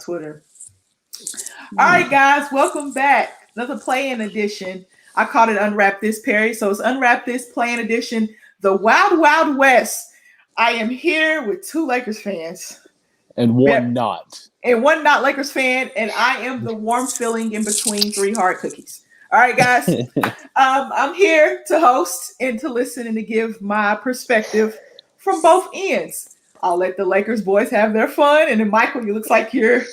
Twitter. All right, guys, welcome back. Another play-in edition. I called it Unwrap This, Perry. So it's Unwrap This play-in edition, the Wild Wild West. I am here with two Lakers fans. And one not. And one not Lakers fan, and I am the warm filling in between three hard cookies. All right, guys. I'm here to host and to listen and to give my perspective from both ends. I'll let the Lakers boys have their fun, and then Michael, you looks like you're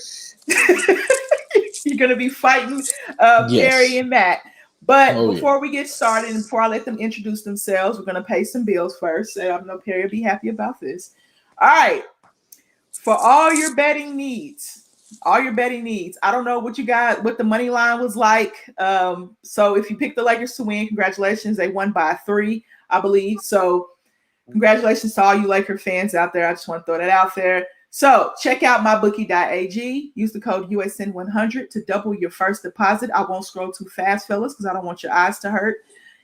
you're gonna be fighting Perry and Matt. But before we get started and before I let them introduce themselves, we're gonna pay some bills first. And I know Perry will be happy about this. All right. For all your betting needs. I don't know what the money line was like. So if you picked the Lakers to win, congratulations. They won by 3, I believe. So congratulations to all you Laker fans out there. I just want to throw that out there. So check out mybookie.ag. Use the code USN100 to double your first deposit. I won't scroll too fast, fellas, because I don't want your eyes to hurt.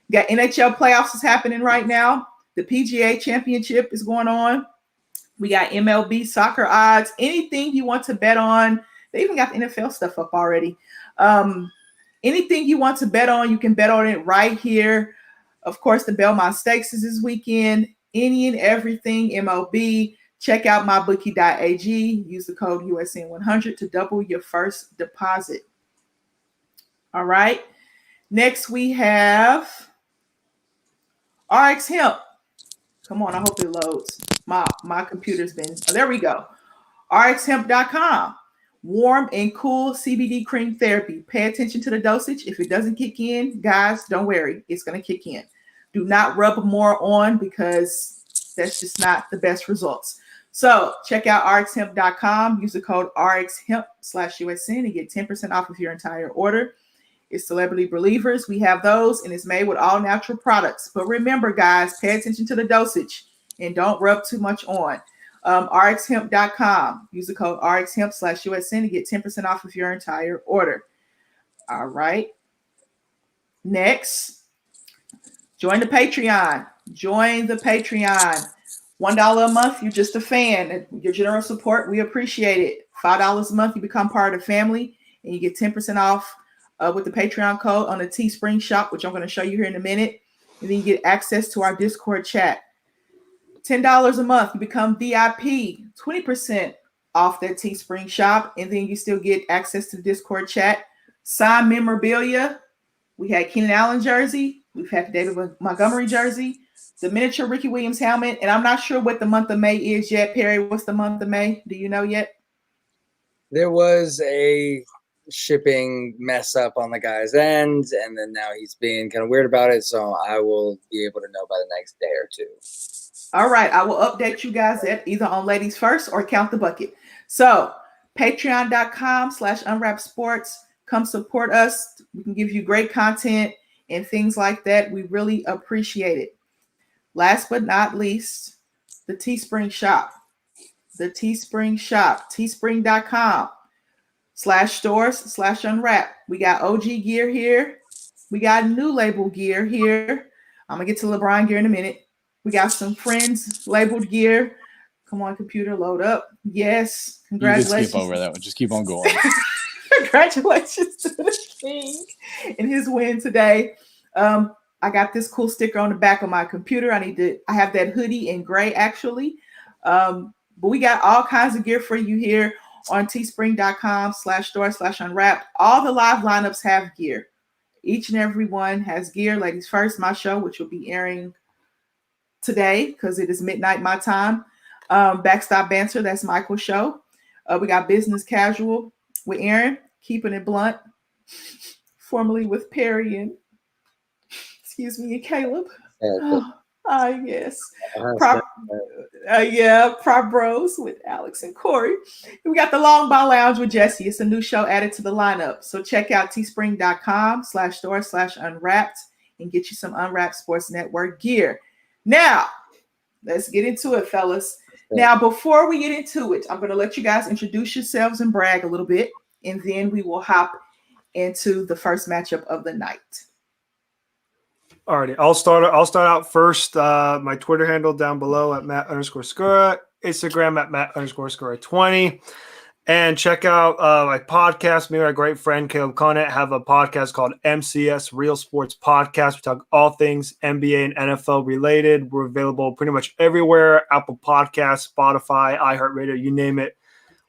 You got NHL playoffs is happening right now. The PGA championship is going on. We got MLB soccer odds, anything you want to bet on. They even got the NFL stuff up already. Anything you want to bet on, you can bet on it right here. Of course, the Belmont Stakes is this weekend. Any and everything MLB. Check out mybookie.ag. Use the code USN100 to double your first deposit. All right. Next, we have RX Hemp. Come on, I hope it loads. My computer's been, there we go. rxhemp.com. Warm and cool CBD cream therapy. Pay attention to the dosage. If it doesn't kick in, guys, don't worry. It's going to kick in. Do not rub more on because that's just not the best results. So check out rxhemp.com. Use the code rxhemp/USN and get 10% off of your entire order. It's Celebrity Believers. We have those, and it's made with all natural products. But remember, guys, pay attention to the dosage and don't rub too much on. rxhemp.com. Use the code rxhemp/USN to get 10% off of your entire order. All right. Next, join the Patreon. Join the Patreon. $1 a month, you're just a fan. Your generous support, we appreciate it. $5 a month, you become part of the family, and you get 10% off with the Patreon code on the Teespring Shop, which I'm going to show you here in a minute. And then you get access to our Discord chat. $10 a month, you become VIP, 20% off that Teespring Shop. And then you still get access to the Discord chat. Signed memorabilia. We had Keenan Allen jersey. We've had the David Montgomery jersey. The miniature Ricky Williams helmet. And I'm not sure what the month of May is yet. Perry, what's the month of May? Do you know yet? There was a shipping mess up on the guy's end, and then now he's being kind of weird about it, so I will be able to know by the next day or two. All right, I will update you guys at either on Ladies First or Count the Bucket. So patreon.com/unwrapped sports. Come support us. We can give you great content and things like that. We really appreciate it. Last but not least, the Teespring Shop. The Teespring Shop, teespring.com/stores/unwrap. We got OG gear here. We got new label gear here. I'm going to get to LeBron gear in a minute. We got some Friends labeled gear. Come on, computer, load up. Yes. Congratulations. You can skip over that one. Just keep on going. Congratulations to the King in his win today. I got this cool sticker on the back of my computer. I have that hoodie in gray, actually. But we got all kinds of gear for you here on teespring.com/store/unwrapped. All the live lineups have gear. Each and every one has gear. Ladies First, my show, which will be airing today because it is midnight my time. Backstop Banter, that's Michael's show. We got Business Casual with Aaron, Keeping It Blunt, formerly with Perry and and Caleb. Yes. Prop Bros with Alex and Corey. And we got the Long Ball Lounge with Jesse. It's a new show added to the lineup. So check out teespring.com/store/unwrapped and get you some Unwrapped Sports Network gear. Now, let's get into it, fellas. Now, before we get into it, I'm going to let you guys introduce yourselves and brag a little bit, and then we will hop into the first matchup of the night. Alrighty, I'll start out first. My Twitter handle down below at Matt_Scura, Instagram at Matt_Scura20. And check out my podcast. Me and my great friend Caleb Conant have a podcast called MCS Real Sports Podcast. We talk all things NBA and NFL related. We're available pretty much everywhere: Apple Podcasts, Spotify, iHeartRadio, you name it.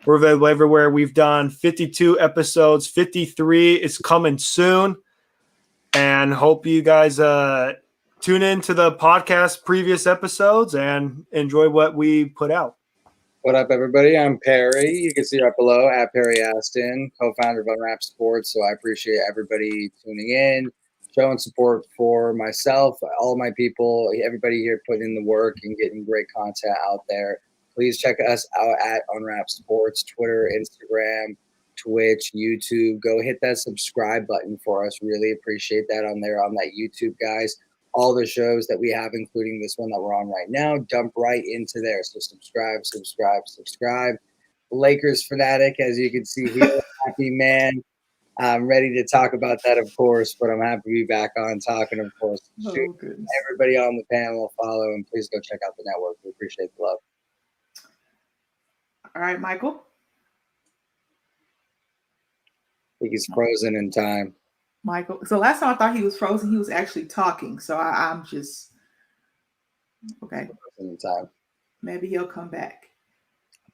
We're available everywhere. We've done 52 episodes. 53 is coming soon. And hope you guys tune in to the podcast previous episodes and enjoy what we put out. What up, everybody? I'm Perry. You can see right below at Perry Aston, co-founder of Unwrapped Sports. So I appreciate everybody tuning in, showing support for myself, all my people, everybody here putting in the work and getting great content out there. Please check us out at Unwrapped Sports, Twitter, Instagram, Twitch, YouTube. Go hit that subscribe button for us. Really appreciate that on there on that YouTube, guys. All the shows that we have, including this one that we're on right now, dump right into there. So subscribe. Lakers fanatic, as you can see here. Happy man. I'm ready to talk about that, of course, but I'm happy to be back on talking, of course. Everybody on the panel, follow, and please go check out the network. We appreciate the love. All right, Michael. I think he's frozen in time. Michael. So last time I thought he was frozen, he was actually talking. So I'm just okay. In time. Maybe he'll come back.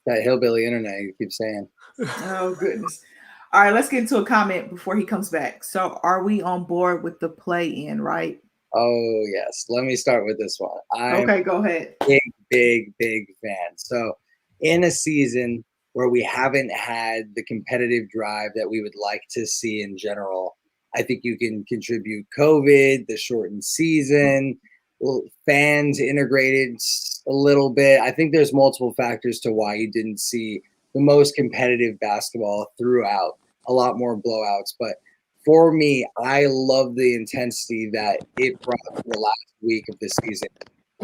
That hillbilly internet, you keep saying. Oh goodness. All right, let's get into a comment before he comes back. So are we on board with the play-in, right? Oh yes. Let me start with this one. Okay, go ahead. Big fan. So in a season where we haven't had the competitive drive that we would like to see in general, I think you can contribute COVID, the shortened season, fans integrated a little bit. I think there's multiple factors to why you didn't see the most competitive basketball throughout, a lot more blowouts. But for me, I love the intensity that it brought to the last week of the season.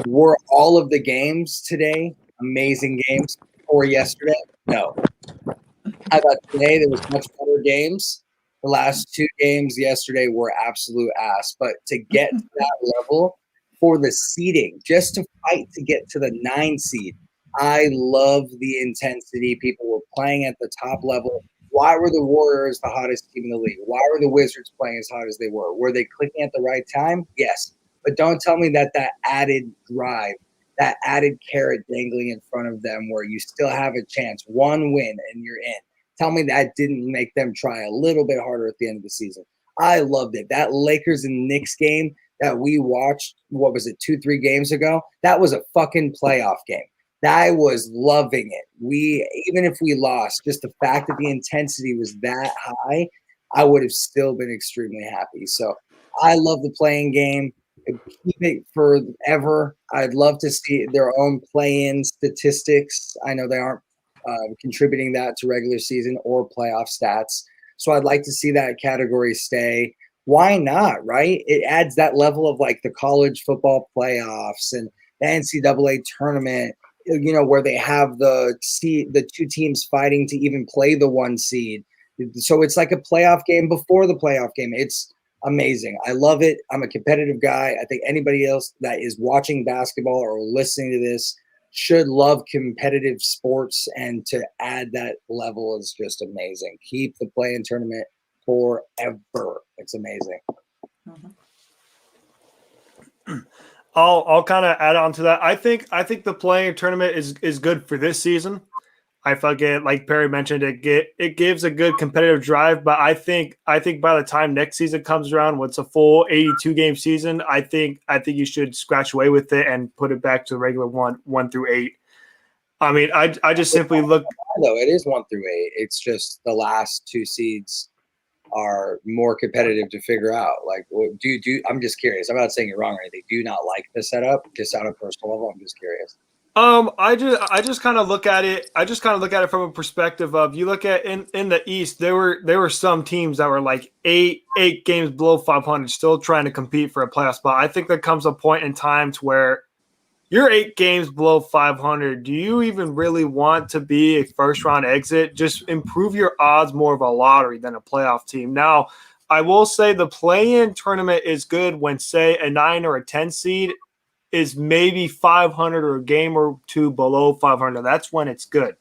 Were all of the games today amazing games or yesterday? No. How about today? There was much better games. The last two games yesterday were absolute ass. But to get to that level for the seeding, just to fight to get to the 9 seed, I love the intensity. People were playing at the top level. Why were the Warriors the hottest team in the league? Why were the Wizards playing as hot as they were? Were they clicking at the right time? Yes. But don't tell me that added drive, that added carrot dangling in front of them where you still have a chance, one win and you're in. Tell me that didn't make them try a little bit harder at the end of the season. I loved it. That Lakers and Knicks game that we watched, 2-3 games ago? That was a fucking playoff game. I was loving it. Even if we lost, just the fact that the intensity was that high, I would have still been extremely happy. So I love the playing game. Keep it forever. I'd love to see their own play-in statistics. I know they aren't contributing that to regular season or playoff stats. So I'd like to see that category stay. Why not, right? It adds that level of like the college football playoffs and the NCAA tournament, where they have the 2 teams fighting to even play the 1 seed. So it's like a playoff game before the playoff game. It's amazing. I love it. I'm a competitive guy. I think anybody else that is watching basketball or listening to this should love competitive sports, and to add that level is just amazing. Keep the play-in tournament forever. It's amazing. I'll kind of add on to that. I think the play-in tournament is good for this season. I forget, like Perry mentioned, it gives a good competitive drive. But I think by the time next season comes around, what's a full 82 game season, I think you should scratch away with it and put it back to the regular 1 through 8. I mean, I just simply look. No, it is 1 through 8. It's just the last 2 seeds are more competitive to figure out. Like, do I'm just curious. I'm not saying you're wrong or anything. Do you not like the setup? Just on a personal level, I'm just curious. I just kind of look at it. I just kind of look at it from a perspective of, you look at in the East, there were some teams that were like eight games below 500, still trying to compete for a playoff spot. I think there comes a point in time to where you're 8 games below 500. Do you even really want to be a first round exit? Just improve your odds more of a lottery than a playoff team. Now, I will say the play-in tournament is good when, say, a 9 or a 10 seed is maybe 500 or a game or 2 below 500. That's when it's good.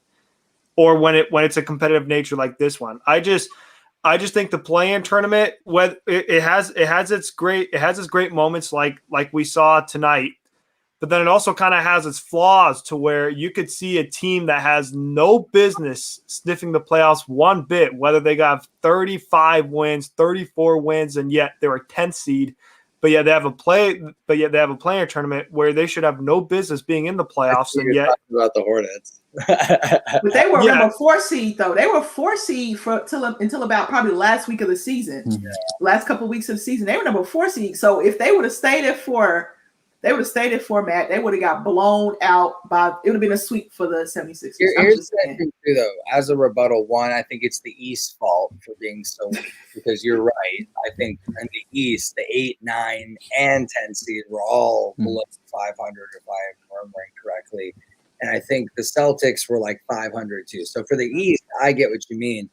or when it's a competitive nature like this one. I just think the play-in tournament, when it has its great moments like we saw tonight, but then it also kind of has its flaws to where you could see a team that has no business sniffing the playoffs one bit, whether they got 35 wins, 34 wins, and yet they're a 10th seed, but yet they have a play-in tournament where they should have no business being in the playoffs, and yet about the Hornets. But they were remember 4 seed though. They were 4 seed until about probably the last week of the season. Yeah. Last couple of weeks of the season, they were number 4 seed. So if they would have stayed at 4, Matt, they would have got blown out by. It would have been a sweep for the 76ers. Here's the thing too, though. As a rebuttal, one, I think it's the East fault for being so weak because you're right. I think in the East, the 8, 9, and 10 seed were all below 500, if I'm remembering correctly. And I think the Celtics were like 500 too. So for the East, I get what you mean.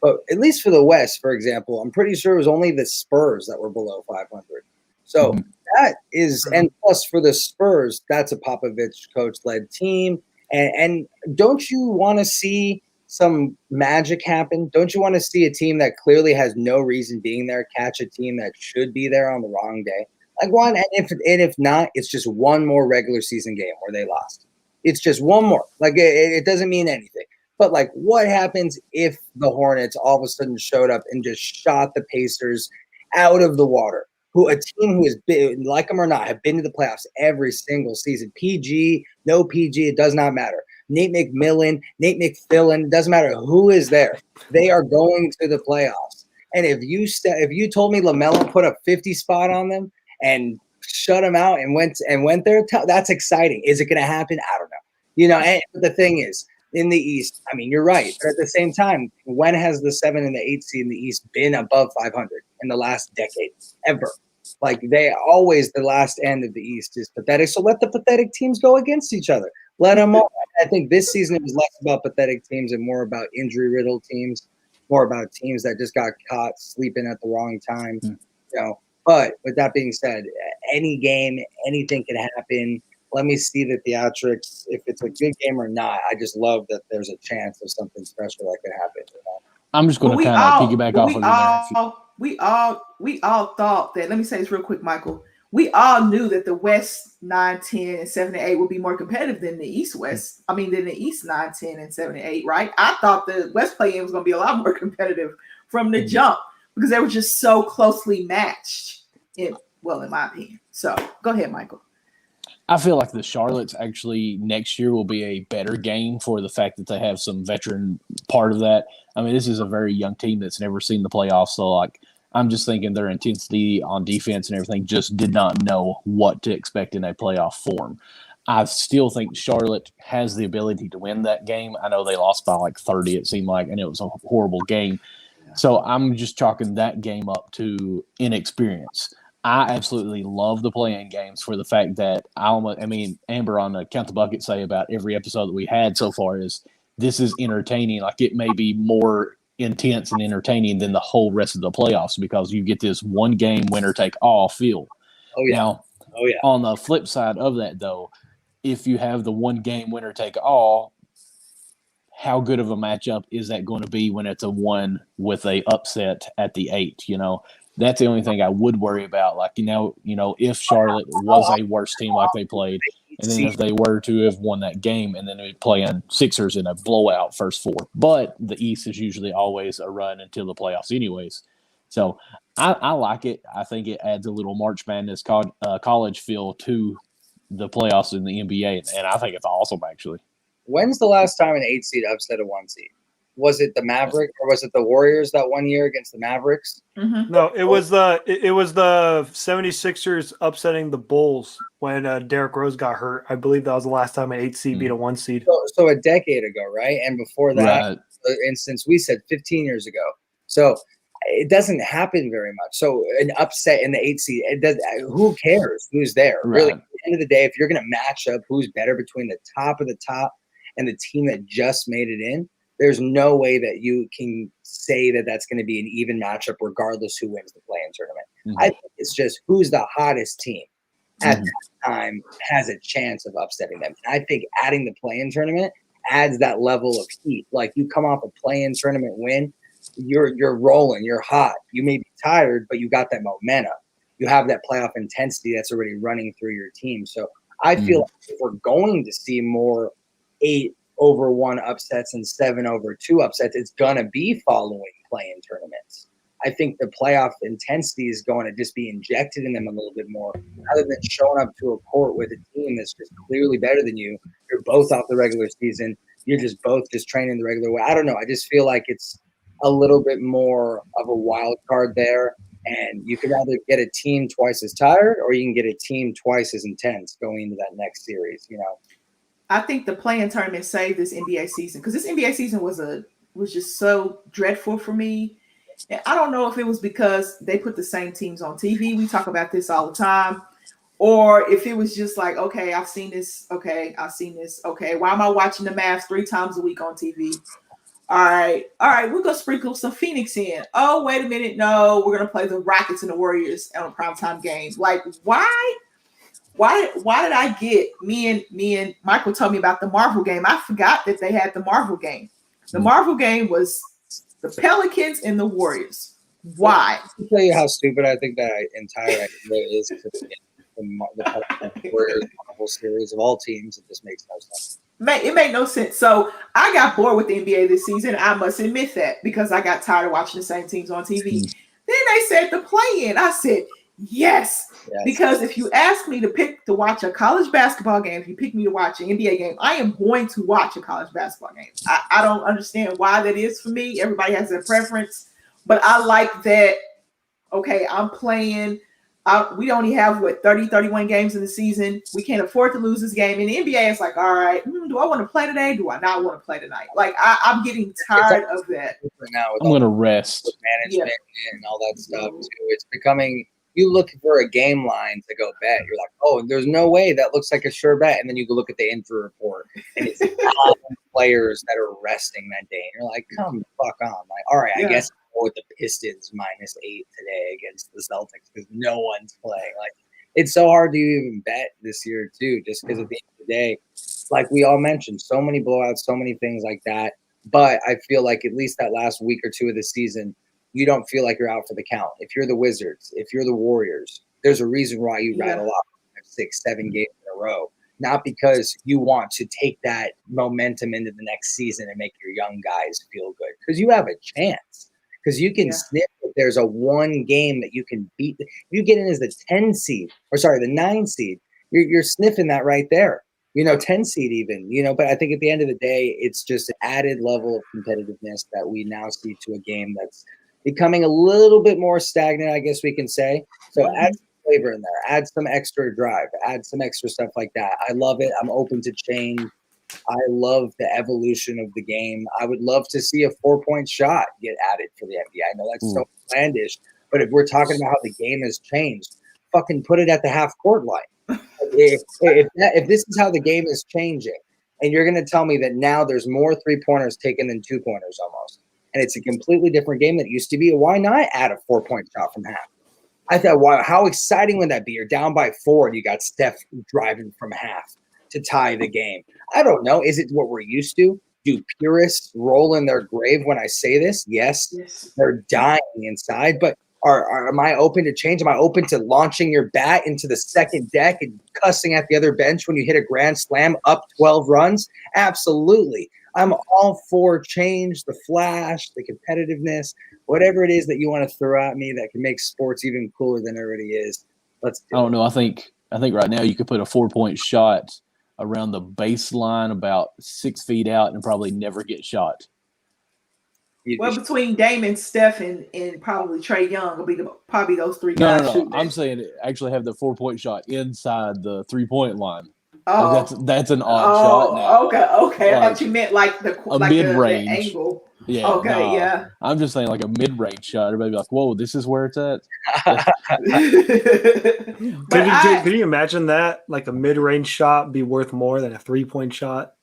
But at least for the West, for example, I'm pretty sure it was only the Spurs that were below 500. So that is, and plus for the Spurs, that's a Popovich coach-led team. And don't you want to see some magic happen? Don't you want to see a team that clearly has no reason being there catch a team that should be there on the wrong day? Like one, and if not, it's just one more regular season game where they lost. It's just one more. Like it doesn't mean anything. But like, what happens if the Hornets all of a sudden showed up and just shot the Pacers out of the water? A team who has been, like them or not, have been to the playoffs every single season. PG, no PG, it does not matter. Nate McMillan, Nate McFillin, it doesn't matter who is there. They are going to the playoffs. And if you told me LaMelo put a 50 spot on them and shut them out and went there, that's exciting. Is it going to happen? I don't know. And the thing is, in the East, I mean, you're right. But at the same time, when has the 7 and the 8 seed in the East been above 500 in the last decade? Ever. Like they always, the last end of the East is pathetic. So let the pathetic teams go against each other. Let them all. I think this season it was less about pathetic teams and more about injury-riddled teams, more about teams that just got caught sleeping at the wrong time. But with that being said, any game, anything can happen. Let me see the theatrics. If it's a good game or not, I just love that there's a chance of something special that could happen. I'm just going to kind of piggyback off of you. We all thought that. Let me say this real quick, Michael. We all knew that the West 9, 10, and 7 and 8 would be more competitive than the East West. I mean, than the East 9, 10, and 7 and 8, right? I thought the West play-in was going to be a lot more competitive from the jump because they were just so closely matched. In my opinion. So go ahead, Michael. I feel like the Charlottes actually next year will be a better game for the fact that they have some veteran part of that. I mean, this is a very young team that's never seen the playoffs. So, like, I'm just thinking their intensity on defense and everything just did not know what to expect in a playoff form. I still think Charlotte has the ability to win that game. I know they lost by like 30, it seemed like, and it was a horrible game. So I'm just chalking that game up to inexperience. I absolutely love the play-in games for the fact that Amber on the Count the Bucket say about every episode that we had so far is this is entertaining. Like it may be more intense and entertaining than the whole rest of the playoffs because you get this one game winner take all feel. Oh yeah. Now, on the flip side of that though, if you have the one game winner take all, how good of a matchup is that going to be when it's a one with a upset at the 8? That's the only thing I would worry about. Like, if Charlotte was a worse team like they played, and then if they were to have won that game and then they'd play in Sixers in a blowout first 4. But the East is usually always a run until the playoffs anyways. So I like it. I think it adds a little March Madness college feel to the playoffs in the NBA, and I think it's awesome, actually. When's the last time an 8 seed upset a 1 seed? Was it the Mavericks or was it the Warriors that 1 year against the Mavericks? Mm-hmm. No, it was the 76ers upsetting the Bulls when Derrick Rose got hurt. I believe that was the last time an 8 seed beat a 1 seed. So a decade ago, right? And before that instance, we said 15 years ago. So it doesn't happen very much. So an upset in the 8 seed, who cares who's there? Right. Really, at the end of the day, if you're going to match up who's better between the top of the top and the team that just made it in, there's no way that you can say that that's going to be an even matchup regardless who wins the play-in tournament. Mm-hmm. I think it's just who's the hottest team at that time has a chance of upsetting them. And I think adding the play-in tournament adds that level of heat. Like you come off a play-in tournament win, you're rolling, you're hot. You may be tired, but you got that momentum. You have that playoff intensity that's already running through your team. So I feel like if we're going to see more 8-over-1 upsets and 7-over-2 upsets, it's gonna be following play-in tournaments. I think the playoff intensity is going to just be injected in them a little bit more, rather than showing up to a court with a team that's just clearly better than you. You're both off the regular season. You're just both just training the regular way. I don't know. I just feel like it's a little bit more of a wild card there. And you could either get a team twice as tired, or you can get a team twice as intense going into that next series. You know, I think the play-in tournament saved this NBA season, because this NBA season was just so dreadful for me. And I don't know if it was because they put the same teams on TV. We talk about this all the time. Or if it was just like, okay, I've seen this. Okay, I've seen this. Okay, why am I watching the Mavs 3 times a week on TV? All right, we're going to sprinkle some Phoenix in. Oh, wait a minute. No, we're going to play the Rockets and the Warriors on a primetime game. Like, why did I get me and Michael told me about the Marvel game. I forgot that they had the Marvel game. The Marvel game was the Pelicans and the Warriors. Why? I'll tell you how stupid I think that entire idea is. The Warriors Marvel series of all teams, it just makes no sense. It made no sense. So I got bored with the NBA this season. I must admit that, because I got tired of watching the same teams on TV. Then they said the play-in. I said, yes. Because if you ask me to watch a college basketball game, if you pick me to watch an NBA game, I am going to watch a college basketball game. I don't understand why that is for me. Everybody has their preference. But I like that, okay, I'm playing. We only have, 30, 31 games in the season. We can't afford to lose this game. In the NBA, it's like, all right, do I want to play today? Do I not want to play tonight? Like, I'm getting tired of that. Now I'm going to rest. Management and all that stuff, too. It's becoming, you look for a game line to go bet. You're like, oh, there's no way that looks like a sure bet. And then you go look at the injury report, and it's players that are resting that day. And you're like, come the fuck on. Like, all right, I guess with the Pistons -8 today against the Celtics because no one's playing. Like, it's so hard to even bet this year too, just because at the end of the day, like we all mentioned, so many blowouts, so many things like that. But I feel like at least that last week or two of the season, you don't feel like you're out for the count. If you're the Wizards, if you're the Warriors, there's a reason why you rattle off 6, 7 games in a row. Not because you want to take that momentum into the next season and make your young guys feel good, because you have a chance. Because you can sniff if there's a one game that you can beat. If you get in as the 9 seed, you're sniffing that right there. 10 seed even, but I think at the end of the day, it's just an added level of competitiveness that we now see to a game that's becoming a little bit more stagnant, I guess we can say. So add some flavor in there, add some extra drive, add some extra stuff like that. I love it. I'm open to change. I love the evolution of the game. I would love to see a 4-point shot get added for the NBA. I know that's so outlandish, but if we're talking about how the game has changed, fucking put it at the half court line. If this is how the game is changing, and you're going to tell me that now there's more 3-pointers taken than 2-pointers almost, and it's a completely different game than it used to be, why not add a 4-point shot from half? I thought, wow, how exciting would that be? You're down by 4 and you got Steph driving from half to tie the game. I don't know. Is it what we're used to? Do purists roll in their grave when I say this? Yes. They're dying inside. But am I open to change? Am I open to launching your bat into the second deck and cussing at the other bench when you hit a grand slam up 12 runs? Absolutely. I'm all for change, the flash, the competitiveness, whatever it is that you want to throw at me that can make sports even cooler than it already is. Let's do it. I don't know. I think right now you could put a 4-point shot around the baseline about 6 feet out and probably never get shot. Well, between Dame and Steph and probably Trae Young will be probably those 3 guys. No. I'm saying actually have the 4-point shot inside the 3-point line. Oh, that's an odd shot now. Okay. I thought you meant like the mid-range the angle. Yeah. Okay. Yeah. I'm just saying like a mid-range shot. Everybody be like, "Whoa, this is where it's at." Could you imagine that? Like a mid-range shot be worth more than a 3-point shot?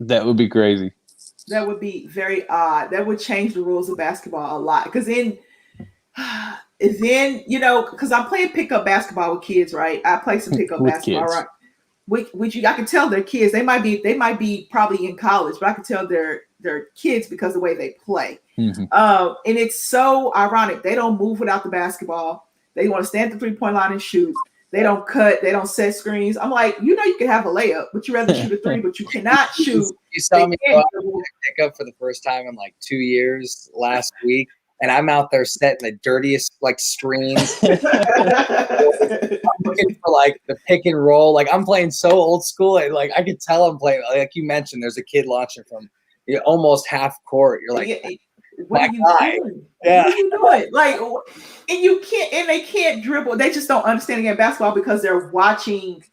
That would be crazy. That would be very odd. That would change the rules of basketball a lot. Because then because I'm playing pickup basketball with kids, right? I play some pickup basketball, kids. right? which I can tell their kids. They might be probably in college, but I can tell their kids because of the way they play. Mm-hmm. And it's so ironic. They don't move without the basketball. They want to stand at the 3-point line and shoot. They don't cut. They don't set screens. I'm like, you can have a layup, but you rather shoot a 3, but you cannot shoot. You saw me go out and pick up for the first time in like 2 years last week, and I'm out there setting the dirtiest like screens. I'm looking for like the pick and roll. Like I'm playing so old school, and like I could tell I'm playing. Like you mentioned, there's a kid launching from almost half court. You're like, what are you doing? Yeah. What are you doing? Like, and they can't dribble. They just don't understand again basketball because they're watching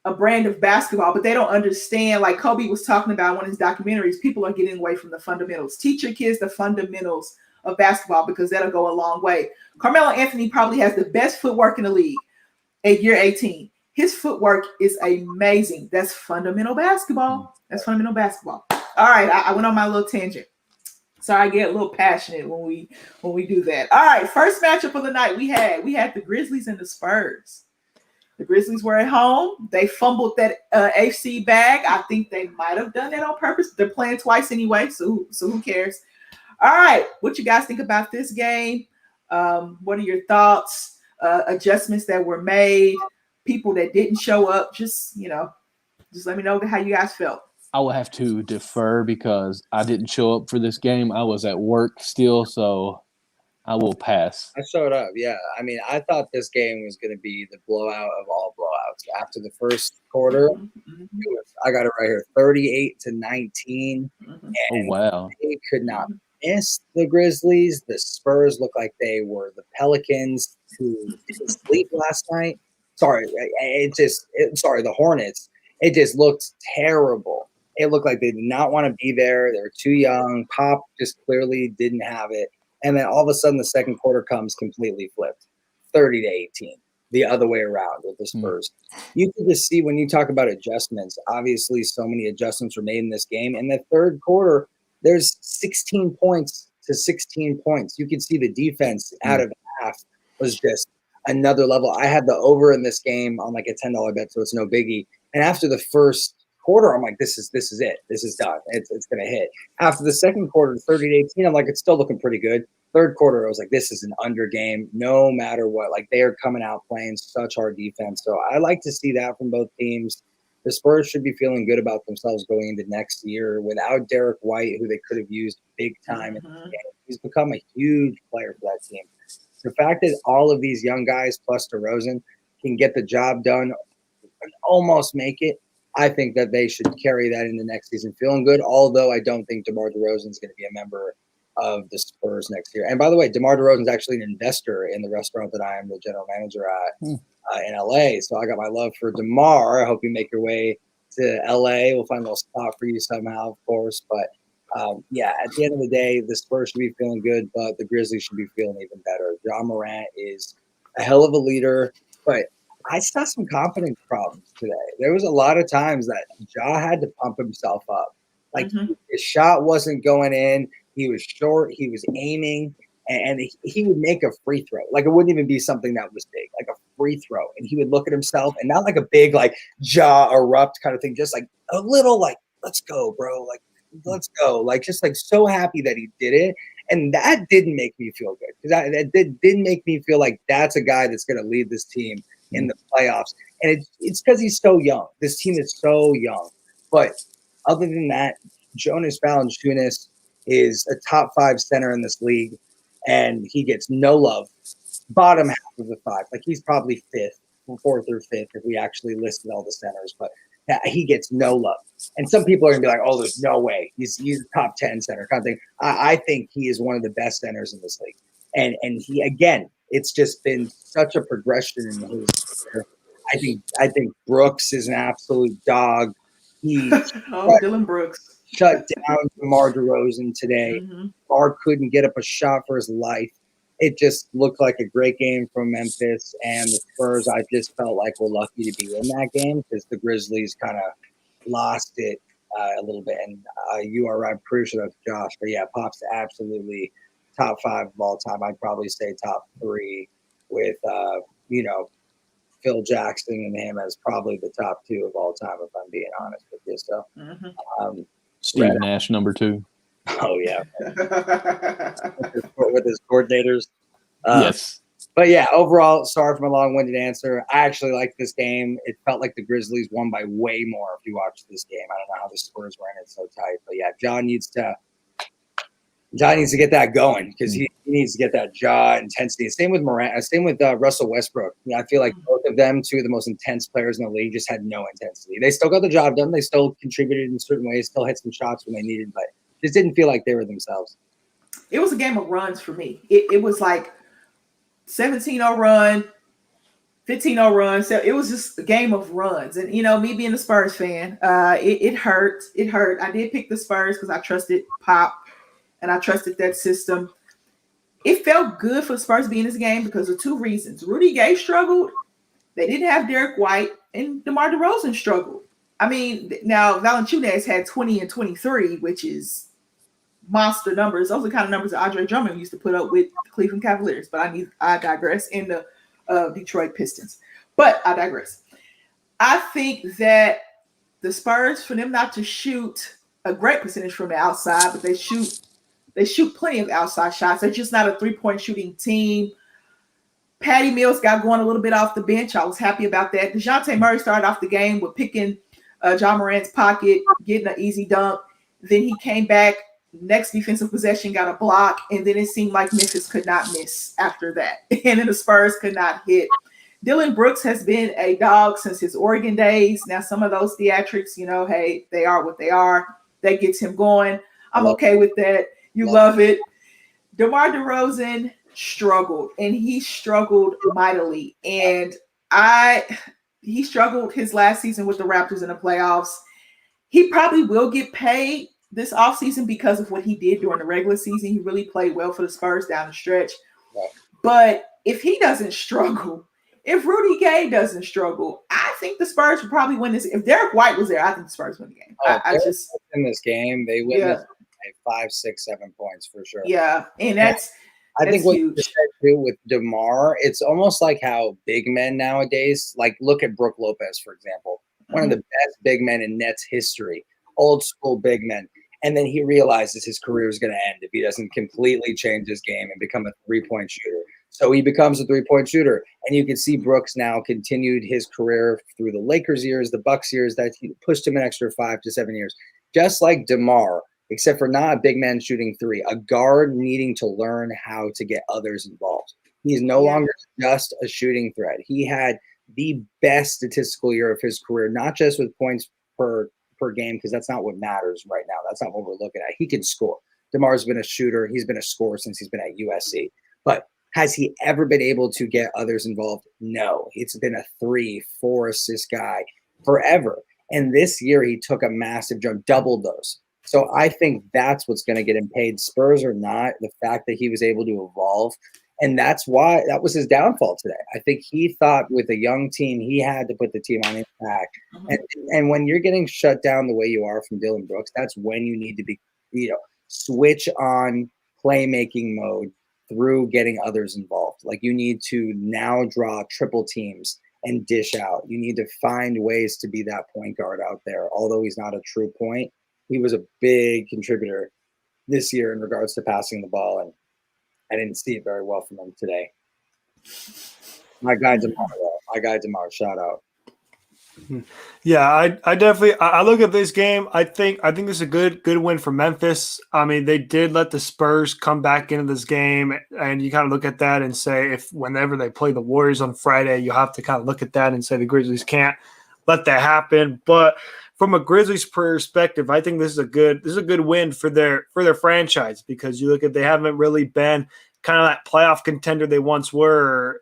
a brand of basketball, but they don't understand. Like Kobe was talking about in one of his documentaries, people are getting away from the fundamentals. Teach your kids the fundamentals of basketball because that'll go a long way. Carmelo Anthony probably has the best footwork in the league at year 18. His footwork is amazing. That's fundamental basketball. All right, I went on my little tangent. So I get a little passionate when we do that. All right, first matchup of the night we had the Grizzlies and the Spurs. The Grizzlies were at home. They fumbled that AFC bag. I think they might have done that on purpose. They're playing twice anyway, so who cares? All right, what you guys think about this game? What are your thoughts? Adjustments that were made, people that didn't show up. Just let me know how you guys felt. I will have to defer because I didn't show up for this game. I was at work still, so I will pass. I showed up, yeah. I mean, I thought this game was going to be the blowout of all blowouts. After the first quarter, I got it right here, 38-19. And oh, wow. They could not miss the Grizzlies. The Spurs looked like they were the Pelicans who didn't sleep last night. The Hornets. It just looked terrible. It looked like they did not want to be there. They were too young. Pop just clearly didn't have it. And then all of a sudden, the second quarter comes completely flipped, 30-18, the other way around with the Spurs. You can just see when you talk about adjustments, obviously so many adjustments were made in this game. In the third quarter, there's 16 points to 16 points. You can see the defense out of half was just another level. I had the over in this game on like a $10 bet, so it's no biggie. And after the first quarter, I'm like, this is it. This is done. It's going to hit. After the second quarter, 30-18, I'm like, it's still looking pretty good. Third quarter, I was like, this is an under game no matter what. Like, they are coming out playing such hard defense. So I like to see that from both teams. The Spurs should be feeling good about themselves going into next year without Derek White, who they could have used big time in the game. He's become a huge player for that team. The fact that all of these young guys plus DeRozan can get the job done and almost make it, I think that they should carry that into next season feeling good, although I don't think Demar Derozan is going to be a member of the Spurs next year. And by the way, Demar Derozan is actually an investor in the restaurant that I am the general manager at in LA. So I got my love for Demar. I hope you make your way to LA. We'll find a little spot for you somehow, of course. But at the end of the day, the Spurs should be feeling good, but the Grizzlies should be feeling even better. Ja Morant is a hell of a leader, but I saw some confidence problems today. There was a lot of times that Ja had to pump himself up. Like his shot wasn't going in. He was short. He was aiming, and he would make a free throw. Like it wouldn't even be something that was big, like a free throw. And he would look at himself, and not like a big like Ja erupt kind of thing, just like a little like, let's go, bro. Like, let's go. Like just like so happy that he did it. And that didn't make me feel good because that didn't make me feel like that's a guy that's going to lead this team in the playoffs. And it's because he's so young. This team is so young. But other than that, Jonas Valanciunas is a top 5 center in this league, and he gets no love. Bottom half of the 5. Like he's probably 4th or 5th if we actually listed all the centers. But he gets no love. And some people are going to be like, oh, there's no way. He's a top 10 center kind of thing. I think he is one of the best centers in this league. And he, again, it's just been such a progression in his career. I think Brooks is an absolute dog. Dylan Brooks shut down Demar Derozan today. Demar couldn't get up a shot for his life. It just looked like a great game from Memphis, and the Spurs, I just felt like we're lucky to be in that game because the Grizzlies kind of lost it a little bit. And you are right, pretty sure that's Josh. But yeah, Pop's absolutely top 5 of all time. I'd probably say top 3 with, Phil Jackson and him as probably the top 2 of all time, if I'm being honest with you. So, Steve Nash, number 2. Oh yeah, with his coordinators. Yes. But yeah, overall, sorry for my long-winded answer. I actually liked this game. It felt like the Grizzlies won by way more if you watched this game. I don't know how the Spurs were in it so tight, but yeah, John needs to get that going because he needs to get that jaw intensity. Same with Morant. Same with Russell Westbrook. Yeah, I feel like both of them, 2 of the most intense players in the league, just had no intensity. They still got the job done. They still contributed in certain ways. Still hit some shots when they needed, but just didn't feel like they were themselves. It was a game of runs for me. It was like 17-0 run, 15-0 run. So it was just a game of runs. And, me being a Spurs fan, it hurt. It hurt. I did pick the Spurs because I trusted Pop and I trusted that system. It felt good for the Spurs to be in this game because of 2 reasons. Rudy Gay struggled. They didn't have Derek White, and DeMar DeRozan struggled. I mean, now Valanciunas had 20 and 23, which is monster numbers. Those are the kind of numbers that Andre Drummond used to put up with the Cleveland Cavaliers. But I digress. In the Detroit Pistons. But I digress. I think that the Spurs, for them not to shoot a great percentage from the outside, but they shoot plenty of outside shots. They're just not a 3-point shooting team. Patty Mills got going a little bit off the bench. I was happy about that. DeJounte Murray started off the game with picking John Morant's pocket, getting an easy dunk. Then he came back. Next defensive possession got a block, and then it seemed like Memphis could not miss after that. And then the Spurs could not hit. Dylan Brooks has been a dog since his Oregon days. Now, some of those theatrics, hey, they are what they are. That gets him going. I'm okay with that. You love it. DeMar DeRozan struggled, and he struggled mightily. And he struggled his last season with the Raptors in the playoffs. He probably will get paid this offseason because of what he did during the regular season. He really played well for the Spurs down the stretch. Right. But if he doesn't struggle, if Rudy Gay doesn't struggle, I think the Spurs would probably win this. If Derek White was there, I think the Spurs win the game. I just in this game, they win this 5, 6, 7 points for sure. Yeah, and that's think what huge. You said too with DeMar, it's almost like how big men nowadays, like look at Brook Lopez, for example, one of the best big men in Nets history, old school big men. And then he realizes his career is going to end if he doesn't completely change his game and become a 3-point shooter. So he becomes a 3-point shooter. And you can see Brooks now continued his career through the Lakers years, the Bucks years, that he pushed him an extra 5 to 7 years. Just like DeMar, except for not a big man shooting 3, a guard needing to learn how to get others involved. He's no longer just a shooting threat. He had the best statistical year of his career, not just with points per game, because that's not what matters right now. That's not what we're looking at. He can score. DeMar's been a shooter. He's been a scorer since he's been at USC. But has he ever been able to get others involved? No. It's been a 3-4 assist guy forever. And this year he took a massive jump, doubled those. So I think that's what's going to get him paid. Spurs or not, the fact that he was able to evolve. And that's why that was his downfall today. I think he thought with a young team, he had to put the team on his back. And when you're getting shut down the way you are from Dylan Brooks, that's when you need to be, switch on playmaking mode through getting others involved. Like you need to now draw triple teams and dish out. You need to find ways to be that point guard out there. Although he's not a true point, he was a big contributor this year in regards to passing the ball. And I didn't see it very well from him today. My guy Demar, shout out. Yeah, I definitely look at this game. I think this is a good win for Memphis. I mean, they did let the Spurs come back into this game, and you kind of look at that and say, if whenever they play the Warriors on Friday, you have to kind of look at that and say the Grizzlies can't let that happen. But from a Grizzlies perspective, I think this is a good win for their franchise, because you look at, they haven't really been kind of that playoff contender they once were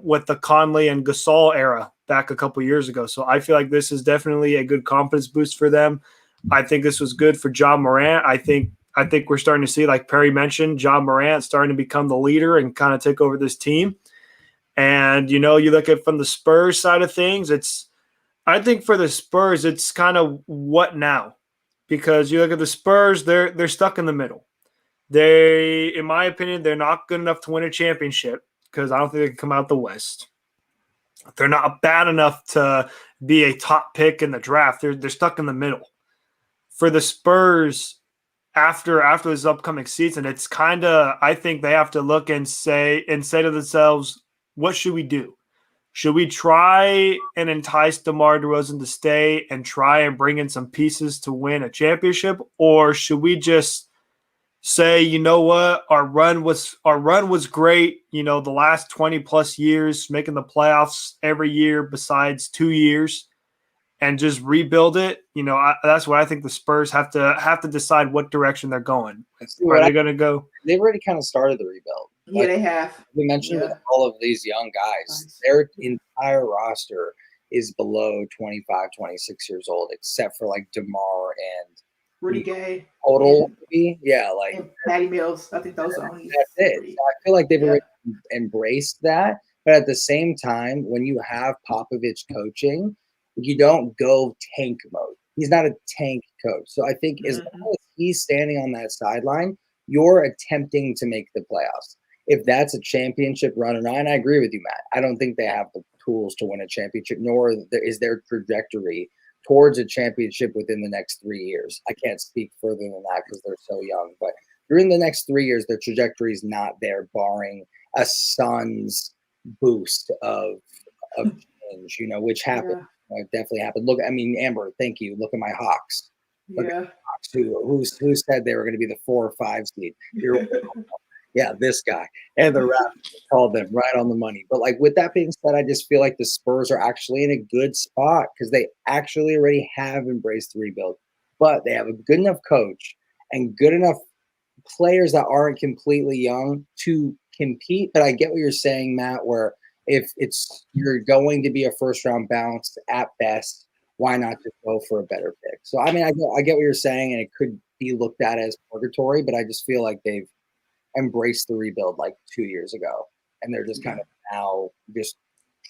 with the Conley and Gasol era back a couple years ago. So I feel like this is definitely a good confidence boost for them. I think this was good for John Morant. I think we're starting to see, like Perry mentioned, John Morant starting to become the leader and kind of take over this team. And, you look at from the Spurs side of things, I think for the Spurs, it's kind of what now? Because you look at the Spurs, they're stuck in the middle. They, in my opinion, they're not good enough to win a championship, because I don't think they can come out the West. They're not bad enough to be a top pick in the draft. They're stuck in the middle. For the Spurs, after this upcoming season, it's kind of, I think they have to look and say to themselves, what should we do? Should we try and entice Demar Derozan to stay and try and bring in some pieces to win a championship, or should we just say, you know what, our run was great, the last 20 plus years, making the playoffs every year besides 2 years, and just rebuild it? That's what I think the Spurs have to decide what direction they're going. Are they going to go? They've already kind of started the rebuild. Yeah, they have. We mentioned with all of these young guys, their entire roster is below 25, 26 years old, except for like DeMar and Rudy Gay. Total, yeah, like and Patty Mills. I think those are only. That's it. So I feel like they've already embraced that. But at the same time, when you have Popovich coaching, you don't go tank mode. He's not a tank coach. So I think as long as he's standing on that sideline, you're attempting to make the playoffs. If that's a championship run or not, and I agree with you, Matt, I don't think they have the tools to win a championship, nor is their trajectory towards a championship within the next 3 years. I can't speak further than that because they're so young. But during the next 3 years, their trajectory is not there, barring a Suns boost of change, which happened. It definitely happened. Look, I mean, Amber, thank you. Look at my Hawks. Look at the Hawks who said they were going to be the 4 or 5 seed. Yeah, this guy. And the Raptors called them right on the money. But like with that being said, I just feel like the Spurs are actually in a good spot because they actually already have embraced the rebuild. But they have a good enough coach and good enough players that aren't completely young to compete. But I get what you're saying, Matt, where if you're going to be a first round bounce at best, why not just go for a better pick? So I mean, I get what you're saying, and it could be looked at as purgatory, but I just feel like they've embraced the rebuild like 2 years ago, and they're just kind of now just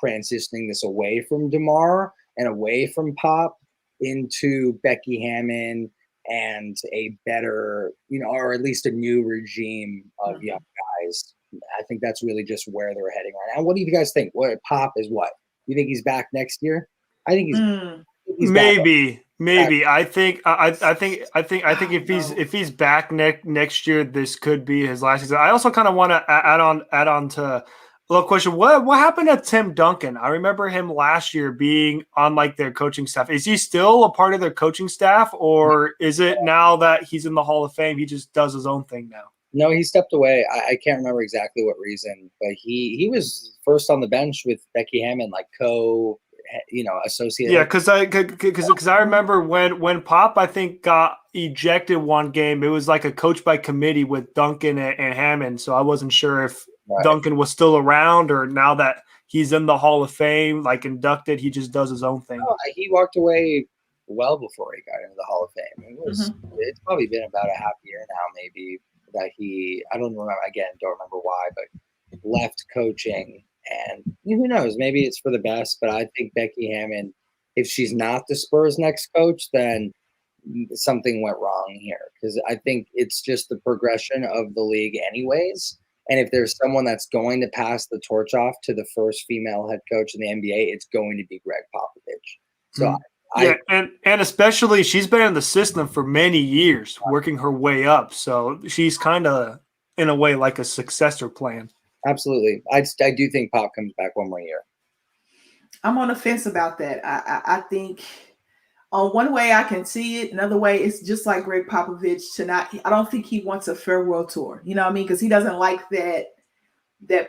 transitioning this away from DeMar and away from Pop into Becky Hammon and a better, or at least a new regime of young guys. I think that's really just where they're heading right now. What do you guys think? What Pop is what? You think he's back next year? I think he's maybe. I think if he's back next year, this could be his last season. I also kind of want to add on to a little question. What happened to Tim Duncan? I remember him last year being on like their coaching staff. Is he still a part of their coaching staff, or is it now that he's in the Hall of Fame, he just does his own thing now? No, he stepped away. I can't remember exactly what reason, but he was first on the bench with Becky Hammon, like associated. Yeah, because I remember when Pop, I think, got ejected one game, it was like a coach by committee with Duncan and Hammond. So I wasn't sure if Duncan was still around, or now that he's in the Hall of Fame, like inducted, he just does his own thing. No, he walked away well before he got into the Hall of Fame. It's probably been about a half year now, maybe, that I don't remember why, but left coaching. And who knows, maybe it's for the best, but I think Becky Hammon, if she's not the Spurs' next coach, then something went wrong here, because I think it's just the progression of the league anyways. And if there's someone that's going to pass the torch off to the first female head coach in the NBA, it's going to be Greg Popovich. So and especially she's been in the system for many years, working her way up. So she's kind of, in a way, like a successor plan. Absolutely. I do think Pop comes back one more year. I'm on the fence about that. I think on one way I can see it. Another way, it's just like Greg Popovich I don't think he wants a farewell tour. You know what I mean? Because he doesn't like that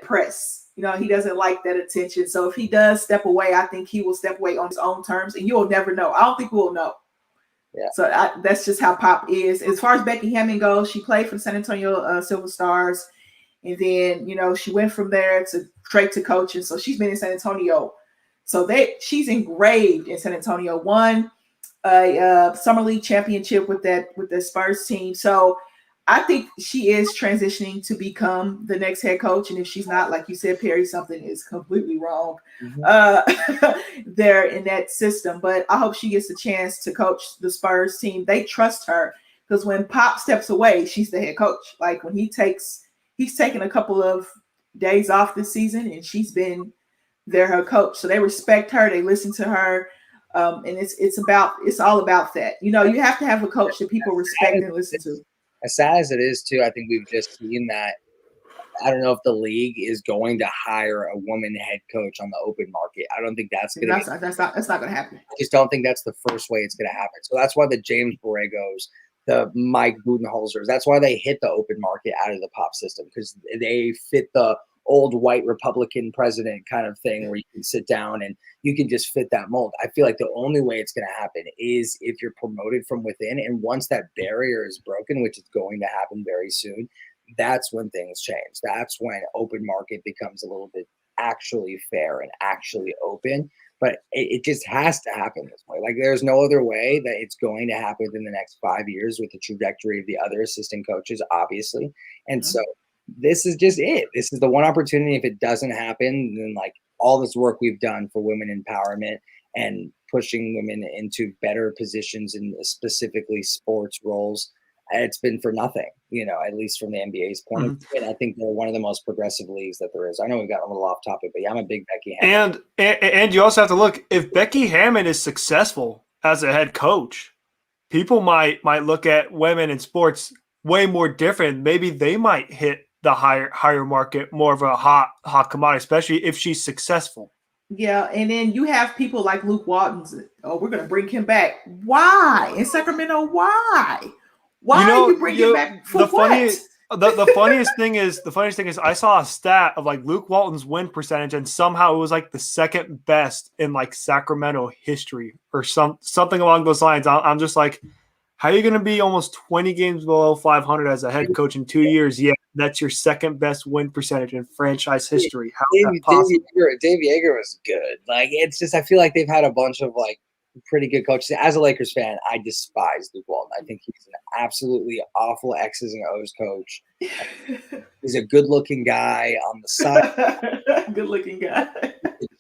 press. He doesn't like that attention. So if he does step away, I think he will step away on his own terms, and you'll never know. I don't think we'll know. Yeah. So that's just how Pop is. As far as Becky Hammon goes, she played for the San Antonio Silver Stars. And then, she went from there straight to coaching. So she's been in San Antonio. So she's engraved in San Antonio. Won a summer league championship with the Spurs team. So I think she is transitioning to become the next head coach. And if she's not, like you said, Perry, something is completely wrong there in that system. But I hope she gets a chance to coach the Spurs team. They trust her, because when Pop steps away, she's the head coach. Like when he's taken a couple of days off this season, and she's been they're her coach. So they respect her. They listen to her. And it's all about that. You know, you have to have a coach that people respect and listen to. As sad as it is too, I think we've just seen that. I don't know if the league is going to hire a woman head coach on the open market. I don't think that's going to. That's not going to happen. I just don't think that's the first way it's going to happen. So that's why the James Borregos, the Mike Budenholzers, that's why they hit the open market out of the pop system, because they fit the old white Republican president kind of thing where you can sit down and you can just fit that mold. I feel like the only way it's going to happen is if you're promoted from within. And once that barrier is broken, which is going to happen very soon, that's when things change. That's when open market becomes a little bit actually fair and actually open. But it just has to happen this way. Like, there's no other way that it's going to happen within the next 5 years with the trajectory of the other assistant coaches, obviously. And so this is just it. This is the one opportunity. If it doesn't happen, then like all this work we've done for women empowerment and pushing women into better positions in specifically sports roles, it's been for nothing, you know, at least from the NBA's point of view. And I think they're one of the most progressive leagues that there is. I know we got a little off topic, but yeah, I'm a big Becky Hammond. And you also have to look, if Becky Hammond is successful as a head coach, people might look at women in sports way more different. Maybe they might hit the higher market, more of a hot commodity, especially if she's successful. Yeah, and then you have people like Luke Walton. Oh, we're going to bring him back. Why? In Sacramento, why? Why are you bringing him back for what? The funniest thing is I saw a stat of like Luke Walton's win percentage, and somehow it was like the second best in like Sacramento history or something along those lines. I'm just like, how are you going to be almost 20 games below 500 as a head coach in 2 years? Yeah, that's your second best win percentage in franchise history. How is that possible? Dave Yeager was good. Like, it's just, I feel like they've had a bunch of like pretty good coaches. As a Lakers fan, I despise Luke Walton. I think he's an absolutely awful X's and O's coach. He's a good-looking guy on the side. Good-looking guy.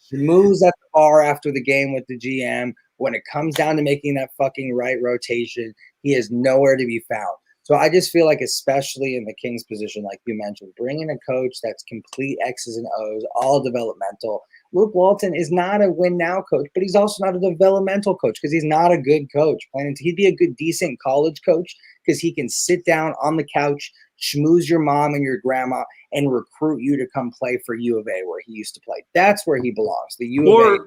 He moves at the bar after the game with the GM. When it comes down to making that fucking right rotation, he is nowhere to be found. So I just feel like, especially in the Kings position, like you mentioned, bringing a coach that's complete X's and O's, all developmental. Luke Walton is not a win-now coach, but he's also not a developmental coach because he's not a good coach. He'd be a good, decent college coach because he can sit down on the couch, schmooze your mom and your grandma, and recruit you to come play for U of A where he used to play. That's where he belongs, the U of A.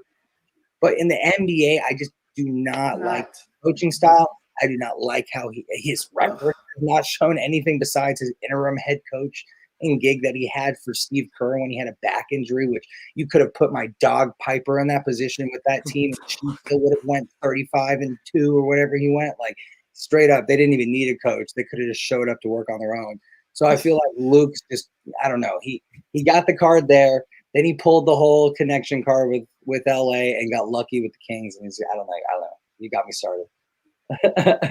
But in the NBA, I just do not like coaching style. I do not like how his record has not shown anything besides his interim head coach and gig that he had for Steve Kerr when he had a back injury, which you could have put my dog Piper in that position with that team. She still would have went 35-2 or whatever he went. Like, straight up, they didn't even need a coach. They could have just showed up to work on their own. So I feel like Luke's just, I don't know. He got the card there. Then he pulled the whole connection card with LA and got lucky with the Kings. And I don't know. You got me started.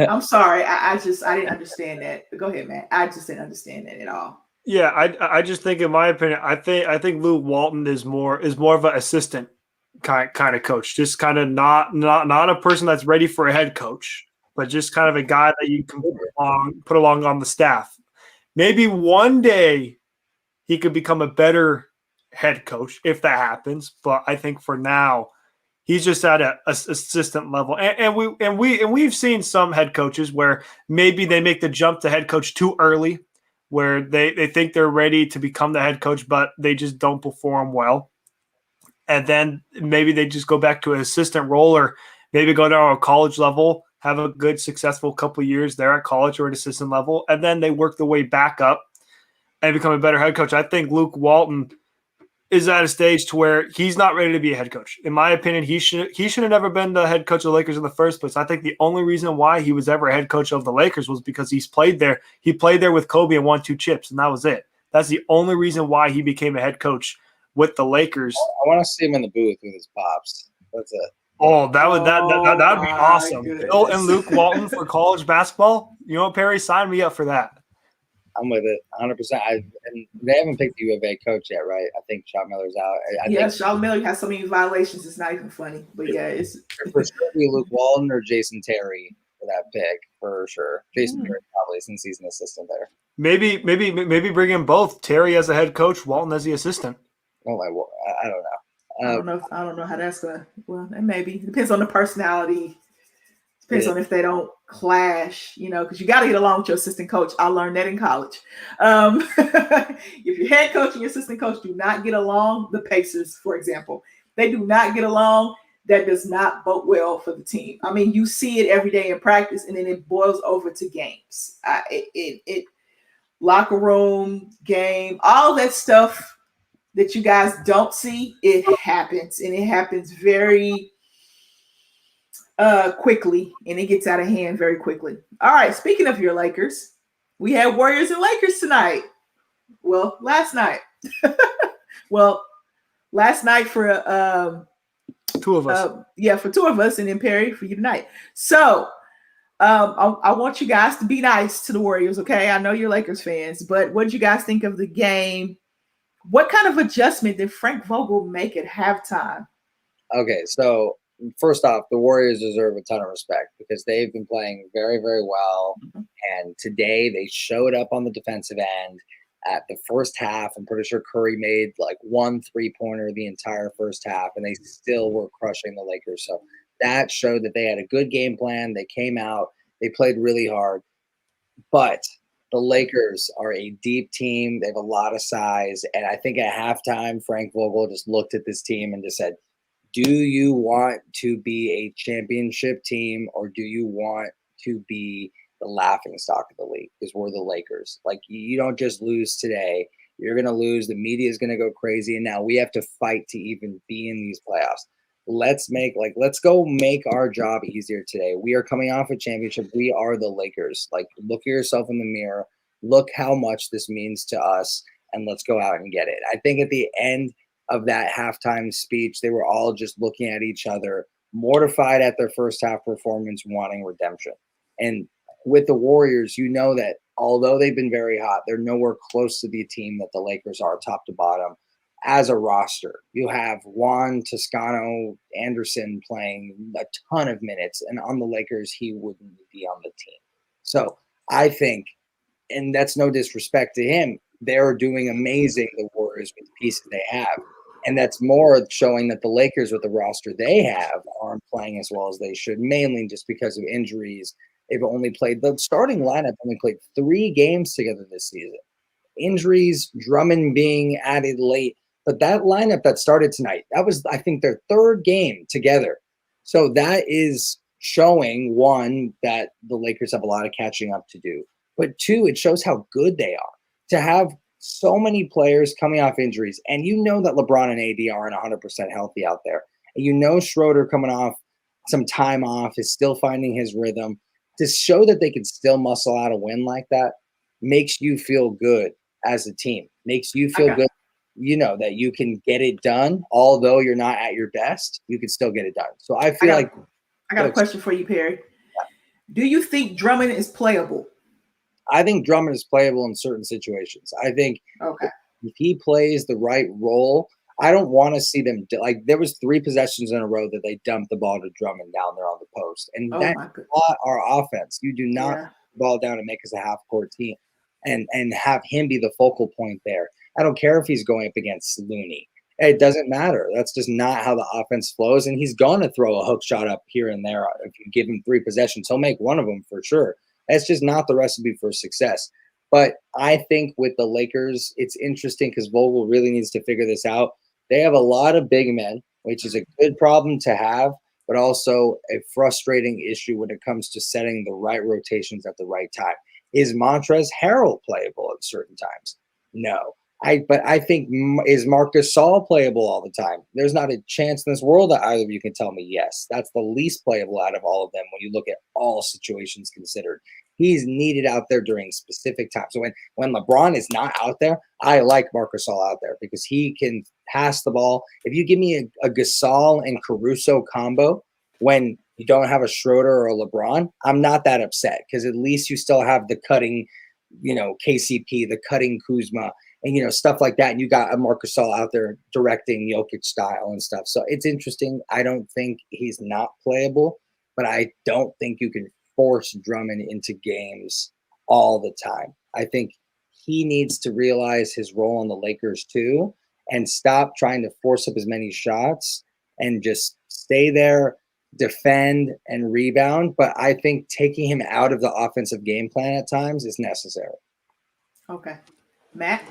I'm sorry. I didn't understand that. Go ahead, man. I just didn't understand that at all. Yeah, I just think, in my opinion, I think Luke Walton is more of an assistant kind of coach. Just kind of not a person that's ready for a head coach, but just kind of a guy that you can put along on the staff. Maybe one day he could become a better head coach if that happens. But I think for now, he's just at a assistant level. And we've seen some head coaches where maybe they make the jump to head coach too early, where they think they're ready to become the head coach, but they just don't perform well. And then maybe they just go back to an assistant role, or maybe go down to a college level, have a good, successful couple of years there at college or at assistant level, and then they work their way back up and become a better head coach. I think Luke Walton is at a stage to where he's not ready to be a head coach. In my opinion, he should have never been the head coach of the Lakers in the first place. I think the only reason why he was ever a head coach of the Lakers was because he's played there. He played there with Kobe and won 2 chips, and that was it. That's the only reason why he became a head coach with the Lakers. I want to see him in the booth with his pops. That's it. Oh, that would be awesome. Bill and Luke Walton for college basketball. You know what, Perry? Sign me up for that. I'm with it 100%. And they haven't picked the U of A coach yet, right? I think Sean Miller's out. I think Sean Miller has so many violations. It's not even funny. But yeah, it's for sure Luke Walton or Jason Terry for that pick for sure. Jason Terry probably, since he's an assistant there. Maybe bring in both, Terry as a head coach, Walton as the assistant. Oh, I don't know. I don't know how that's gonna. Well, it maybe depends on the personality. Depends on if they don't clash, because you got to get along with your assistant coach. I learned that in college. If your head coach and your assistant coach do not get along, the Pacers, for example, they do not get along. That does not bode well for the team. I mean, you see it every day in practice, and then it boils over to games. It locker room, game, all that stuff that you guys don't see, it happens, and it happens very quickly, and it gets out of hand very quickly. All right, speaking of your Lakers, we had Warriors and Lakers tonight. Well, last night. Last night for two of us. For two of us, and then Perry for you tonight. So I want you guys to be nice to the Warriors, okay? I know you're Lakers fans, but what did you guys think of the game? What kind of adjustment did Frank Vogel make at halftime? Okay, so first off, the Warriors deserve a ton of respect because they've been playing very, very well. Mm-hmm. And today they showed up on the defensive end at the first half. I'm pretty sure Curry made like 1 3-pointer the entire first half, and they still were crushing the Lakers. So that showed that they had a good game plan. They came out, they played really hard. But the Lakers are a deep team. They have a lot of size. And I think at halftime, Frank Vogel just looked at this team and just said, do you want to be a championship team, or do you want to be the laughingstock of the league? Because we're the Lakers. Like, you don't just lose today. You're going to lose. The media is going to go crazy. And now we have to fight to even be in these playoffs. Let's go make our job easier today. We are coming off a championship. We are the Lakers. Like, look at yourself in the mirror. Look how much this means to us, and let's go out and get it. I think at the end of that halftime speech, they were all just looking at each other, mortified at their first half performance, wanting redemption. And with the Warriors, you know that although they've been very hot, they're nowhere close to the team that the Lakers are top to bottom. As a roster, you have Juan Toscano Anderson playing a ton of minutes, and on the Lakers, he wouldn't be on the team. So I think, and that's no disrespect to him, they're doing amazing, the Warriors, with the pieces they have. And that's more showing that the Lakers, with the roster they have, aren't playing as well as they should, mainly just because of injuries. They've only played, the starting lineup only played 3 games together this season. Injuries, Drummond being added late. But that lineup that started tonight, that was, I think, their 3rd game together. So that is showing, 1, that the Lakers have a lot of catching up to do. But 2, it shows how good they are. To have so many players coming off injuries, and you know that LeBron and AD aren't 100% healthy out there. And you know Schroeder coming off some time off is still finding his rhythm. To show that they can still muscle out a win like that makes you feel good as a team. Makes you feel good. You know that you can get it done, although you're not at your best, you can still get it done. So I feel I got a question for you, Perry. Yeah. Do you think Drummond is playable? I think Drummond is playable in certain situations. I think if he plays the right role, I don't want to see them there was 3 possessions in a row that they dumped the ball to Drummond down there on the post, and that's not our offense. You do not put the ball down and make us a half-court team, and have him be the focal point there. I don't care if he's going up against Looney. It doesn't matter. That's just not how the offense flows. And he's going to throw a hook shot up here and there. If you give him 3 possessions, he'll make one of them for sure. That's just not the recipe for success. But I think with the Lakers, it's interesting because Vogel really needs to figure this out. They have a lot of big men, which is a good problem to have, but also a frustrating issue when it comes to setting the right rotations at the right time. Is Montrezl Harrell playable at certain times? No. But I think, is Marc Gasol playable all the time? There's not a chance in this world that either of you can tell me yes. That's the least playable out of all of them when you look at all situations considered. He's needed out there during specific times. So when LeBron is not out there, I like Marc Gasol out there because he can pass the ball. If you give me a Gasol and Caruso combo when you don't have a Schroeder or a LeBron, I'm not that upset because at least you still have the cutting, KCP, the cutting Kuzma, and, stuff like that. And you got a Marc Gasol out there directing Jokic style and stuff. So it's interesting. I don't think he's not playable, but I don't think you can force Drummond into games all the time. I think he needs to realize his role on the Lakers too and stop trying to force up as many shots and just stay there, defend, and rebound. But I think taking him out of the offensive game plan at times is necessary. Okay. Matt?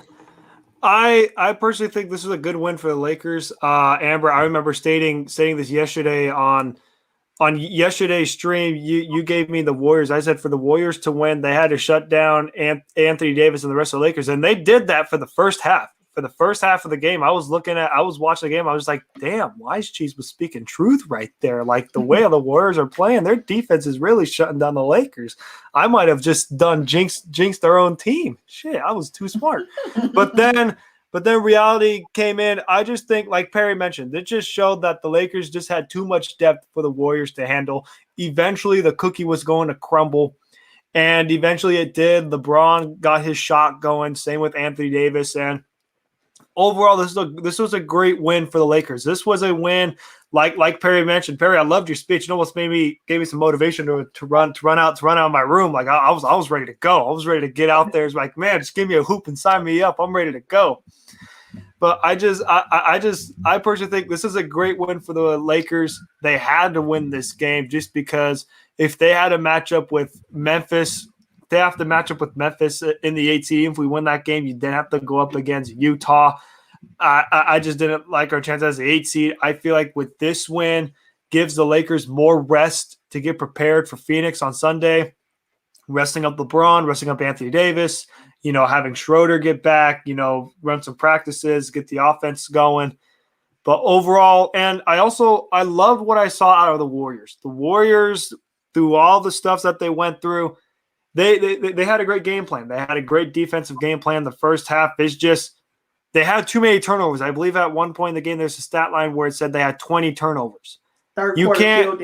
I personally think this is a good win for the Lakers. Amber, I remember stating this yesterday on yesterday's stream. You gave me the Warriors. I said for the Warriors to win, they had to shut down Anthony Davis and the rest of the Lakers, and they did that for the first half. For the first half of the game, I was watching the game. I was like, damn, Wise Cheese was speaking truth right there. Like the way the Warriors are playing, their defense is really shutting down the Lakers. I might have just done jinxed their own team. Shit, I was too smart. But then reality came in. I just think, like Perry mentioned, it just showed that the Lakers just had too much depth for the Warriors to handle. Eventually, the cookie was going to crumble, and eventually it did. LeBron got his shot going. Same with Anthony Davis, and overall, this was a great win for the Lakers. This was a win, like Perry mentioned. Perry, I loved your speech. It almost gave me some motivation to run out of my room. Like I was ready to go. I was ready to get out there. It's like, man, just give me a hoop and sign me up. I'm ready to go. But I personally think this is a great win for the Lakers. They had to win this game just because if they had a matchup with Memphis. They have to match up with Memphis in the 8 seed. If we win that game, you then have to go up against Utah. I just didn't like our chance as the 8 seed. I feel like with this win, gives the Lakers more rest to get prepared for Phoenix on Sunday. Resting up LeBron, resting up Anthony Davis, having Schroeder get back, run some practices, get the offense going. But overall, and I loved what I saw out of the Warriors. The Warriors, through all the stuff that they went through, They had a great game plan. They had a great defensive game plan. The first half is just they had too many turnovers. I believe at one point in the game there's a stat line where it said they had 20 turnovers. You can't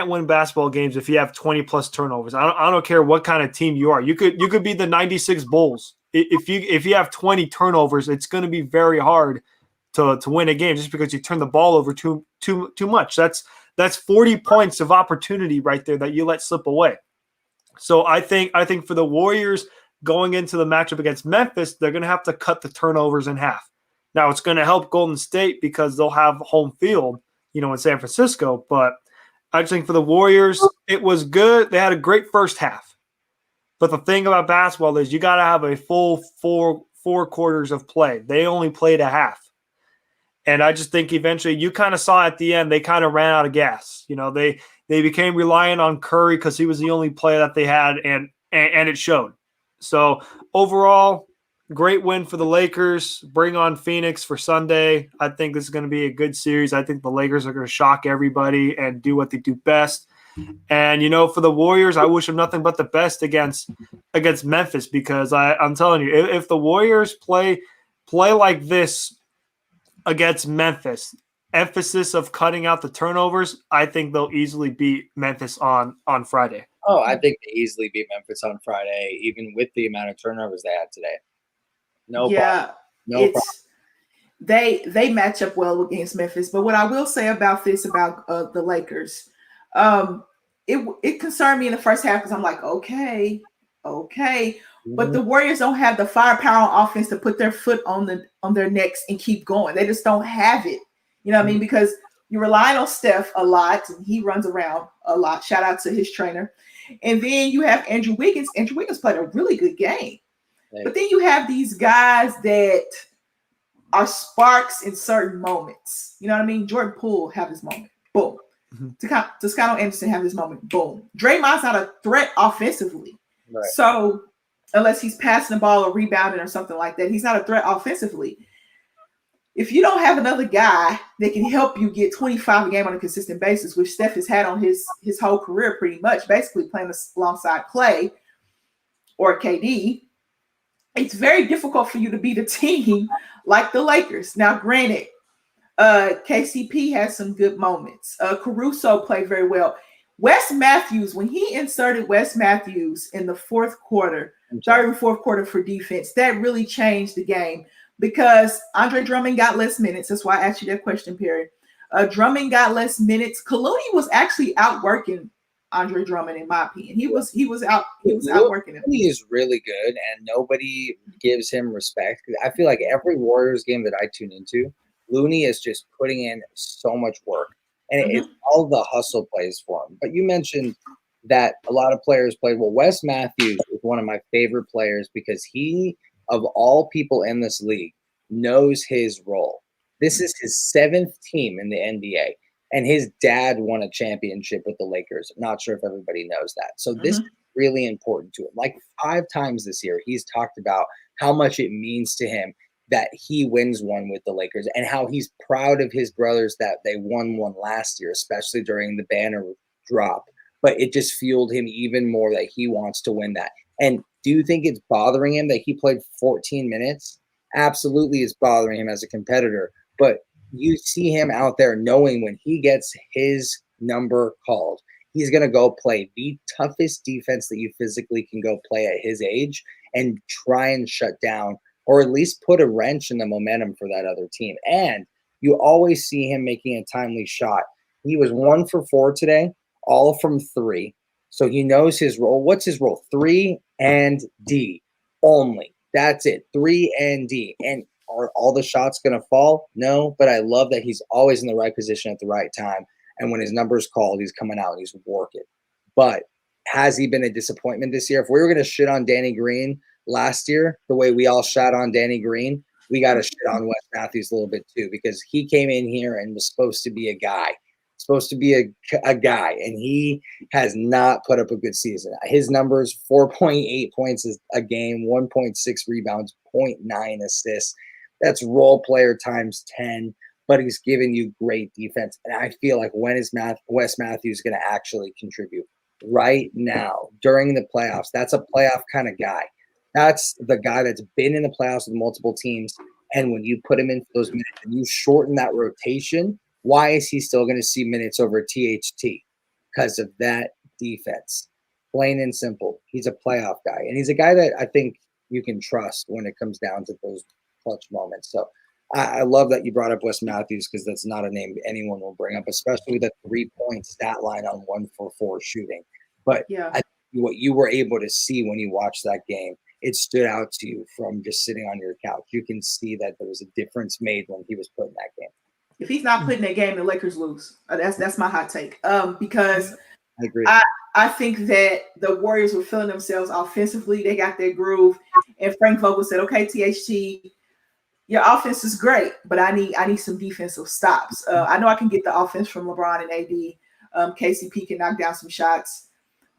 win basketball games if you have 20 plus turnovers. I don't care what kind of team you are. You could be the 96 Bulls. If you have 20 turnovers, it's going to be very hard to win a game just because you turn the ball over too much. That's 40 points of opportunity right there that you let slip away. So I think for the Warriors going into the matchup against Memphis, they're going to have to cut the turnovers in half. Now it's going to help Golden State because they'll have home field, in San Francisco. But I just think for the Warriors, it was good. They had a great first half. But the thing about basketball is you got to have a full four quarters of play. They only played a half. And I just think eventually you kind of saw at the end, they kind of ran out of gas. They became reliant on Curry because he was the only player that they had, and it showed. So overall, great win for the Lakers. Bring on Phoenix for Sunday. I think this is going to be a good series. I think the Lakers are going to shock everybody and do what they do best. And, for the Warriors, I wish them nothing but the best against Memphis because I'm telling you, if the Warriors play like this against Memphis, emphasis of cutting out the turnovers, I think they'll easily beat Memphis on Friday. Oh, I think they easily beat Memphis on Friday, even with the amount of turnovers they had today. No problem. They match up well against Memphis. But what I will say about the Lakers, it concerned me in the first half because I'm like, okay. But the Warriors don't have the firepower on offense to put their foot on their necks and keep going. They just don't have it. You know what I mean? Because you're relying on Steph a lot, and he runs around a lot. Shout out to his trainer. And then you have Andrew Wiggins. Andrew Wiggins played a really good game. But then you have these guys that are sparks in certain moments. You know what I mean? Jordan Poole have his moment. Boom. Toscano Anderson have his moment. Boom. Draymond's not a threat offensively. Right. So unless he's passing the ball or rebounding or something like that, he's not a threat offensively. If you don't have another guy that can help you get 25 a game on a consistent basis, which Steph has had on his whole career pretty much, basically playing alongside Clay or KD, it's very difficult for you to beat a team like the Lakers. Now, granted, KCP has some good moments. Caruso played very well. Wes Matthews, when he inserted Wes Matthews in the third and fourth quarter for defense, that really changed the game because Andre Drummond got less minutes. That's why I asked you that question, Perry. Drummond got less minutes. Kaluni was actually outworking Andre Drummond, in my opinion. He was outworking him. He is really good, and nobody gives him respect. I feel like every Warriors game that I tune into, Looney is just putting in so much work, and it's all the hustle plays for him. But you mentioned that a lot of players played well. Wes Matthews is one of my favorite players because he, of all people in this league, knows his role. This is his 7th team in the NBA. And his dad won a championship with the Lakers. I'm not sure if everybody knows that. So this is really important to him. Like 5 times this year, he's talked about how much it means to him that he wins one with the Lakers and how he's proud of his brothers that they won one last year, especially during the banner drop. But it just fueled him even more that he wants to win that. And do you think it's bothering him that he played 14 minutes? Absolutely, it's bothering him as a competitor. But you see him out there knowing when he gets his number called, he's going to go play the toughest defense that you physically can go play at his age and try and shut down or at least put a wrench in the momentum for that other team. And you always see him making a timely shot. He was 1 for 4 today, all from 3. So he knows his role. What's his role? 3 and D only. That's it. 3 and D. And are all the shots going to fall? No, but I love that he's always in the right position at the right time. And when his number's called, he's coming out and he's working. But has he been a disappointment this year? If we were going to shit on Danny Green last year, the way we all shot on Danny Green, we got to shit on Wes Matthews a little bit too, because he came in here and was supposed to be a guy, and he has not put up a good season. His numbers, 4.8 points a game, 1.6 rebounds, 0.9 assists. That's role player times 10, but he's giving you great defense. And I feel like when is Wes Matthews going to actually contribute? Right now, during the playoffs, that's a playoff kind of guy. That's the guy that's been in the playoffs with multiple teams. And when you put him into those minutes and you shorten that rotation, why is he still going to see minutes over THT? Because of that defense. Plain and simple. He's a playoff guy. And he's a guy that I think you can trust when it comes down to those clutch moments. So I love that you brought up Wes Matthews because that's not a name anyone will bring up, especially with a 3-point stat line on 1 for 4 shooting. But what you were able to see when you watched that game, it stood out to you from just sitting on your couch. You can see that there was a difference made when he was put in that game. If he's not putting that game, the Lakers lose. That's my hot take. Because I agree. I think that the Warriors were feeling themselves offensively. They got their groove. And Frank Vogel said, okay, THT, your offense is great, but I need some defensive stops. I know I can get the offense from LeBron and AD. KCP can knock down some shots.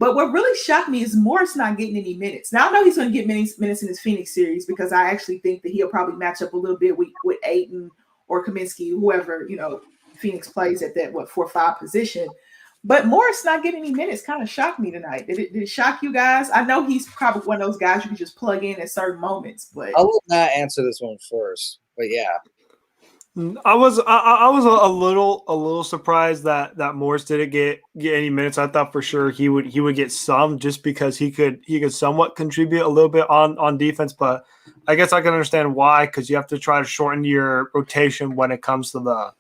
But what really shocked me is Morris not getting any minutes. Now, I know he's going to get minutes in his Phoenix series because I actually think that he'll probably match up a little bit with Ayton or Kaminsky, whoever, Phoenix plays at that, 4-5 position. But Morris not getting any minutes kind of shocked me tonight. Did it shock you guys? I know he's probably one of those guys you can just plug in at certain moments, but I will not answer this one first. But yeah, I was a little surprised that Morris didn't get any minutes. I thought for sure he would get some just because he could somewhat contribute a little bit on defense. But I guess I can understand why, because you have to try to shorten your rotation when it comes to the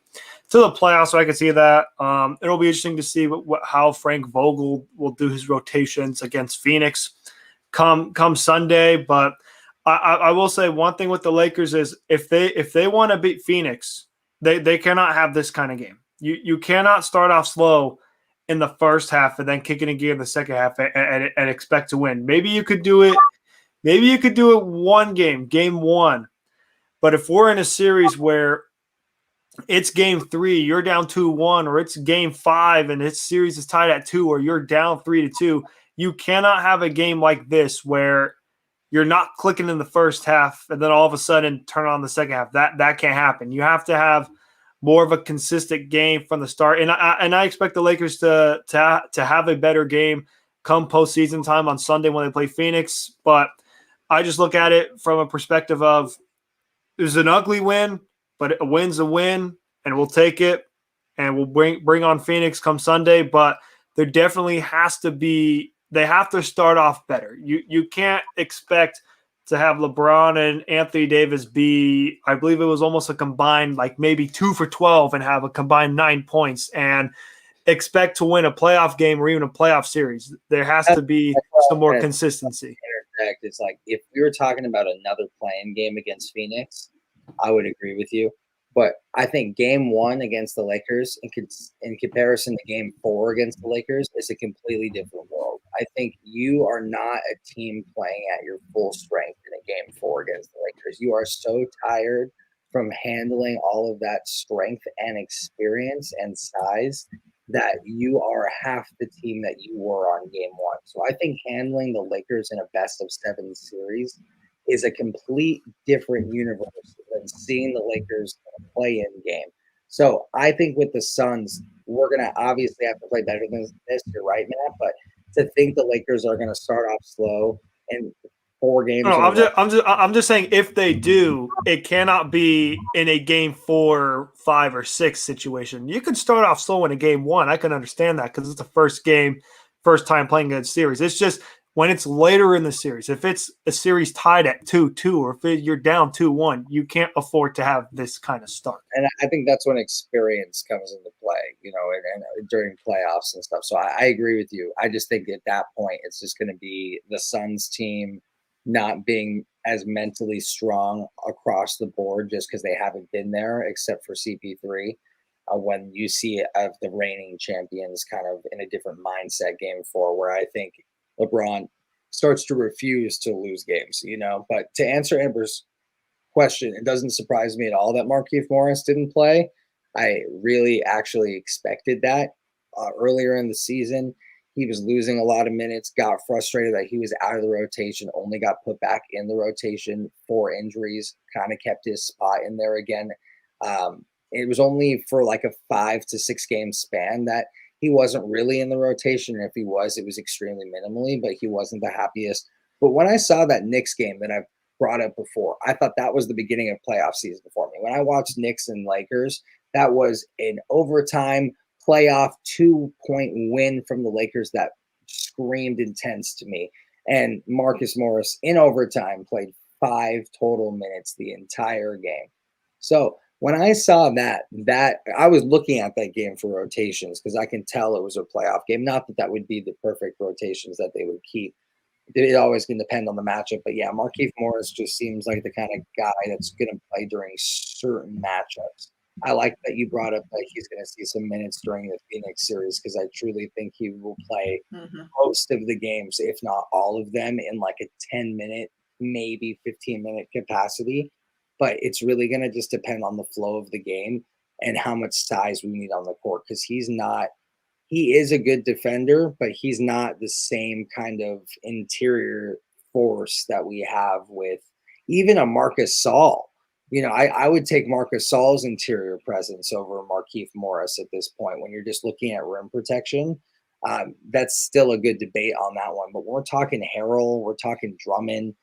playoffs. So I can see that. It'll be interesting to see how Frank Vogel will do his rotations against Phoenix come Sunday. But I will say one thing with the Lakers is if they want to beat Phoenix, they cannot have this kind of game. You cannot start off slow in the first half and then kick it in gear in the second half and expect to win. Maybe you could do it. Maybe you could do it one game 1. But if we're in a series where it's game 3, you're down 2-1, or it's game 5 and this series is tied at 2, or you're down 3-2, you cannot have a game like this where you're not clicking in the first half and then all of a sudden turn on the second half. That can't happen. You have to have more of a consistent game from the start. And I expect the Lakers to have a better game come postseason time on Sunday when they play Phoenix. But I just look at it from a perspective of it was an ugly win, but a win's a win, and we'll take it, and we'll bring on Phoenix come Sunday. But there definitely has to be – they have to start off better. You can't expect to have LeBron and Anthony Davis be – I believe it was almost a combined like maybe 2 for 12 and have a combined 9 points. And expect to win a playoff game or even a playoff series. There has to be some more consistency. Interject. It's like if we were talking about another playing game against Phoenix, I would agree with you. But I think game 1 against the Lakers, in comparison to game 4 against the Lakers, is a completely different world. I think you are not a team playing at your full strength in a game 4 against the Lakers. You are so tired from handling all of that strength and experience and size that you are half the team that you were on game 1. So I think handling the Lakers in a best-of-7 series is a complete different universe than seeing the Lakers play in game. So I think with the Suns, we're going to obviously have to play better than this. You're right, Matt. But to think the Lakers are going to start off slow and 4 games. No, I'm just saying if they do, it cannot be in a game 4, 5, or 6 situation. You could start off slow in a game 1. I can understand that because it's the first game, first time playing a series. It's just when it's later in the series, if it's a series tied at 2-2 or if you're down 2-1, you can't afford to have this kind of start. And I think that's when experience comes into play, and during playoffs and stuff. So I agree with you. I just think at that point, it's just going to be the Suns team not being as mentally strong across the board just because they haven't been there except for CP3. When you see the reigning champions kind of in a different mindset game 4, where I think LeBron starts to refuse to lose games, But to answer Amber's question, it doesn't surprise me at all that Marquis Morris didn't play. I really actually expected that earlier in the season. He was losing a lot of minutes, got frustrated that he was out of the rotation, only got put back in the rotation for injuries, kind of kept his spot in there again. It was only for like a 5 to 6 game span that he wasn't really in the rotation. And if he was, it was extremely minimally, but he wasn't the happiest. But when I saw that Knicks game that I've brought up before, I thought that was the beginning of playoff season for me. When I watched Knicks and Lakers, that was an overtime playoff 2-point win from the Lakers that screamed intense to me. And Marquis Morris in overtime played 5 total minutes the entire game. So when I saw that I was looking at that game for rotations because I can tell it was a playoff game. Not that would be the perfect rotations that they would keep. It always can depend on the matchup. But yeah, Marquis Morris just seems like the kind of guy that's going to play during certain matchups. I like that you brought up that he's going to see some minutes during the Phoenix series because I truly think he will play most of the games, if not all of them, in like a 10-minute, maybe 15-minute capacity. But it's really going to just depend on the flow of the game and how much size we need on the court because he is a good defender, but he's not the same kind of interior force that we have with even a Marcus Saul. I would take Marcus Saul's interior presence over Marquis Morris at this point when you're just looking at rim protection. That's still a good debate on that one. But we're talking Harrell, we're talking Drummond,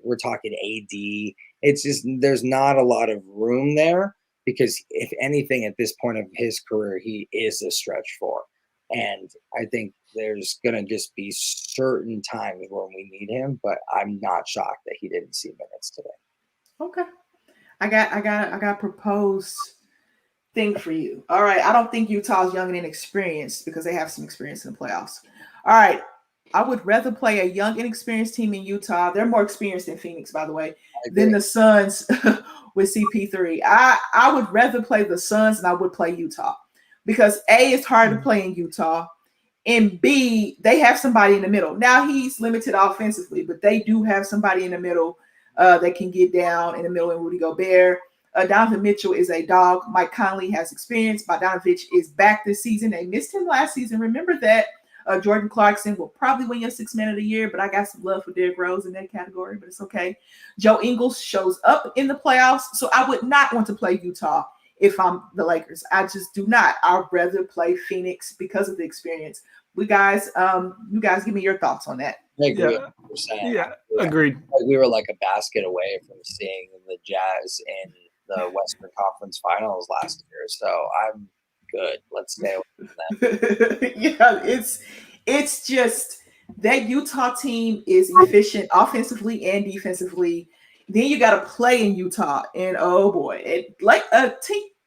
we're talking AD. It's just there's not a lot of room there because if anything at this point of his career, he is a stretch 4. And I think there's going to just be certain times when we need him, but I'm not shocked that he didn't see minutes today. Okay. I got a proposed thing for you. All right. I don't think Utah's young and inexperienced because they have some experience in the playoffs. All right. I would rather play a young, inexperienced team in Utah. They're more experienced than Phoenix, by the way, than the Suns with CP3. I would rather play the Suns than I would play Utah because A, it's hard to play in Utah, and B, they have somebody in the middle. Now he's limited offensively, but they do have somebody in the middle that can get down in the middle, and Rudy Gobert. Donovan Mitchell is a dog. Mike Conley has experience. Bogdanovich is back this season. They missed him last season. Remember that. Jordan Clarkson will probably win your 6th man of the year, but I got some love for Derrick Rose in that category, but it's okay. Joe Ingles shows up in the playoffs, so I would not want to play Utah if I'm the Lakers. I just do not. I'd rather play Phoenix because of the experience. You guys give me your thoughts on that. I agree. Yeah, agreed. We were like a basket away from seeing the Jazz in the Western Conference Finals last year, so I'm good. Let's stay away from that. Yeah, it's just that Utah team is efficient offensively and defensively. Then you got to play in Utah, and oh boy,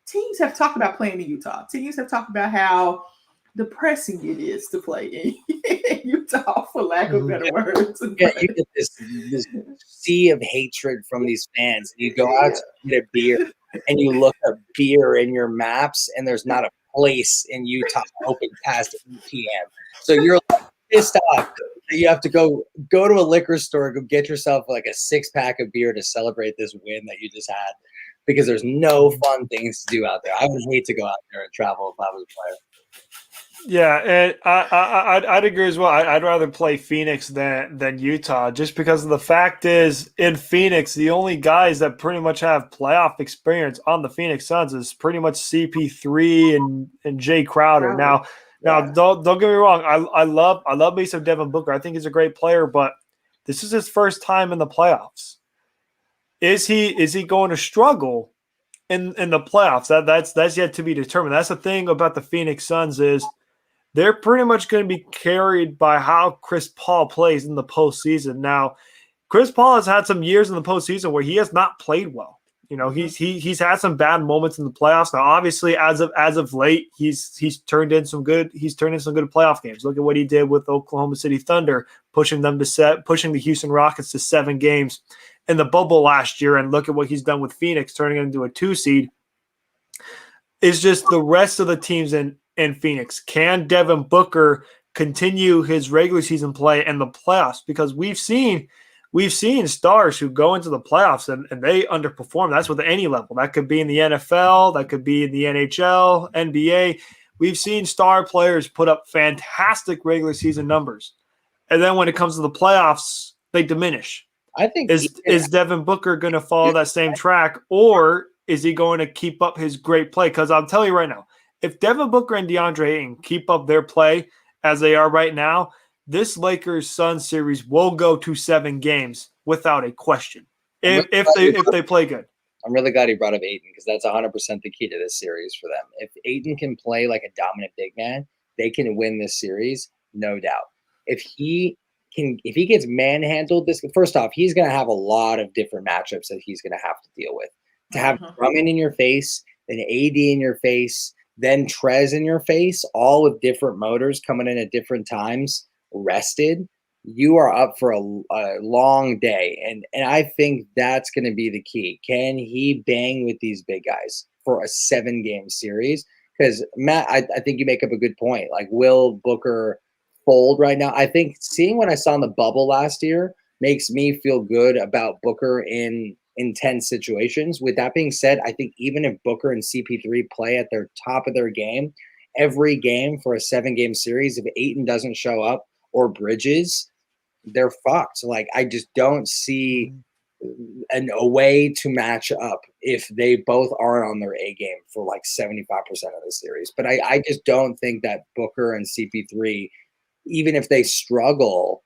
teams have talked about playing in Utah. Teams have talked about how depressing it is to play in Utah, for lack of better words. Yeah, you get this sea of hatred from these fans. You go out to get a beer, and you look up beer in your maps, and there's not a place in Utah open past 8 p.m. So you're pissed off. You have to go to a liquor store, go get yourself like a 6-pack of beer to celebrate this win that you just had, because there's no fun things to do out there. I would hate to go out there and travel if I was a player. Yeah, and I'd agree as well. I'd rather play Phoenix than Utah, just because the fact is, in Phoenix, the only guys that pretty much have playoff experience on the Phoenix Suns is pretty much CP3 and Jay Crowder. Now, don't get me wrong. I love me some Devin Booker. I think he's a great player, but this is his first time in the playoffs. Is he going to struggle in the playoffs? That's yet to be determined. That's the thing about the Phoenix Suns is they're pretty much going to be carried by how Chris Paul plays in the postseason. Now, Chris Paul has had some years in the postseason where he has not played well. You know, he's had some bad moments in the playoffs. Now, obviously, as of late, he's turned in some good playoff games. Look at what he did with Oklahoma City Thunder, pushing the Houston Rockets to 7 games in the bubble last year, and look at what he's done with Phoenix, turning it into a 2 seed. Is just the rest of the teams in Phoenix. Can Devin Booker continue his regular season play in the playoffs? Because we've seen stars who go into the playoffs and they underperform. That's with any level. That could be in the NFL, that could be in the NHL, NBA. We've seen star players put up fantastic regular season numbers, and then when it comes to the playoffs, they diminish. I think is Devin Booker going to follow that same track, or is he going to keep up his great play? Because I'll tell you right now, if Devin Booker and DeAndre Ayton keep up their play as they are right now, this Lakers-Suns series will go to 7 games without a question if they play good. I'm really glad he brought up Ayton, because that's 100% the key to this series for them. If Ayton can play like a dominant big man, they can win this series, no doubt. If he gets manhandled, first off, he's going to have a lot of different matchups that he's going to have to deal with. To have Drummond in your face, then AD in your face, then Trez in your face, all with different motors coming in at different times, rested, you are up for a long day. And I think that's going to be the key. Can he bang with these big guys for a 7-game series? Because, Matt, I think you make up a good point. Like, will Booker fold right now? I think seeing what I saw in the bubble last year makes me feel good about Booker in intense situations. With that being said, I think even if Booker and CP3 play at their top of their game, every game for a 7-game series, if Ayton doesn't show up or Bridges, they're fucked. Like, I just don't see a way to match up if they both aren't on their A game for like 75% of the series. But I just don't think that Booker and CP3, even if they struggle,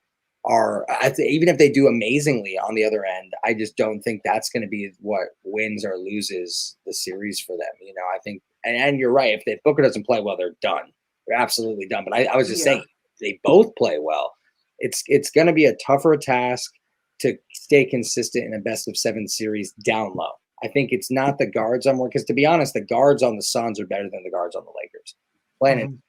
even if they do amazingly on the other end, I just don't think that's going to be what wins or loses the series for them. You know, I think, and you're right. If Booker doesn't play well, they're done. They're absolutely done. But I was just saying, they both play well. It's going to be a tougher task to stay consistent in a best-of-7 series down low. I think it's not the guards on more, because to be honest, the guards on the Suns are better than the guards on the Lakers. Plain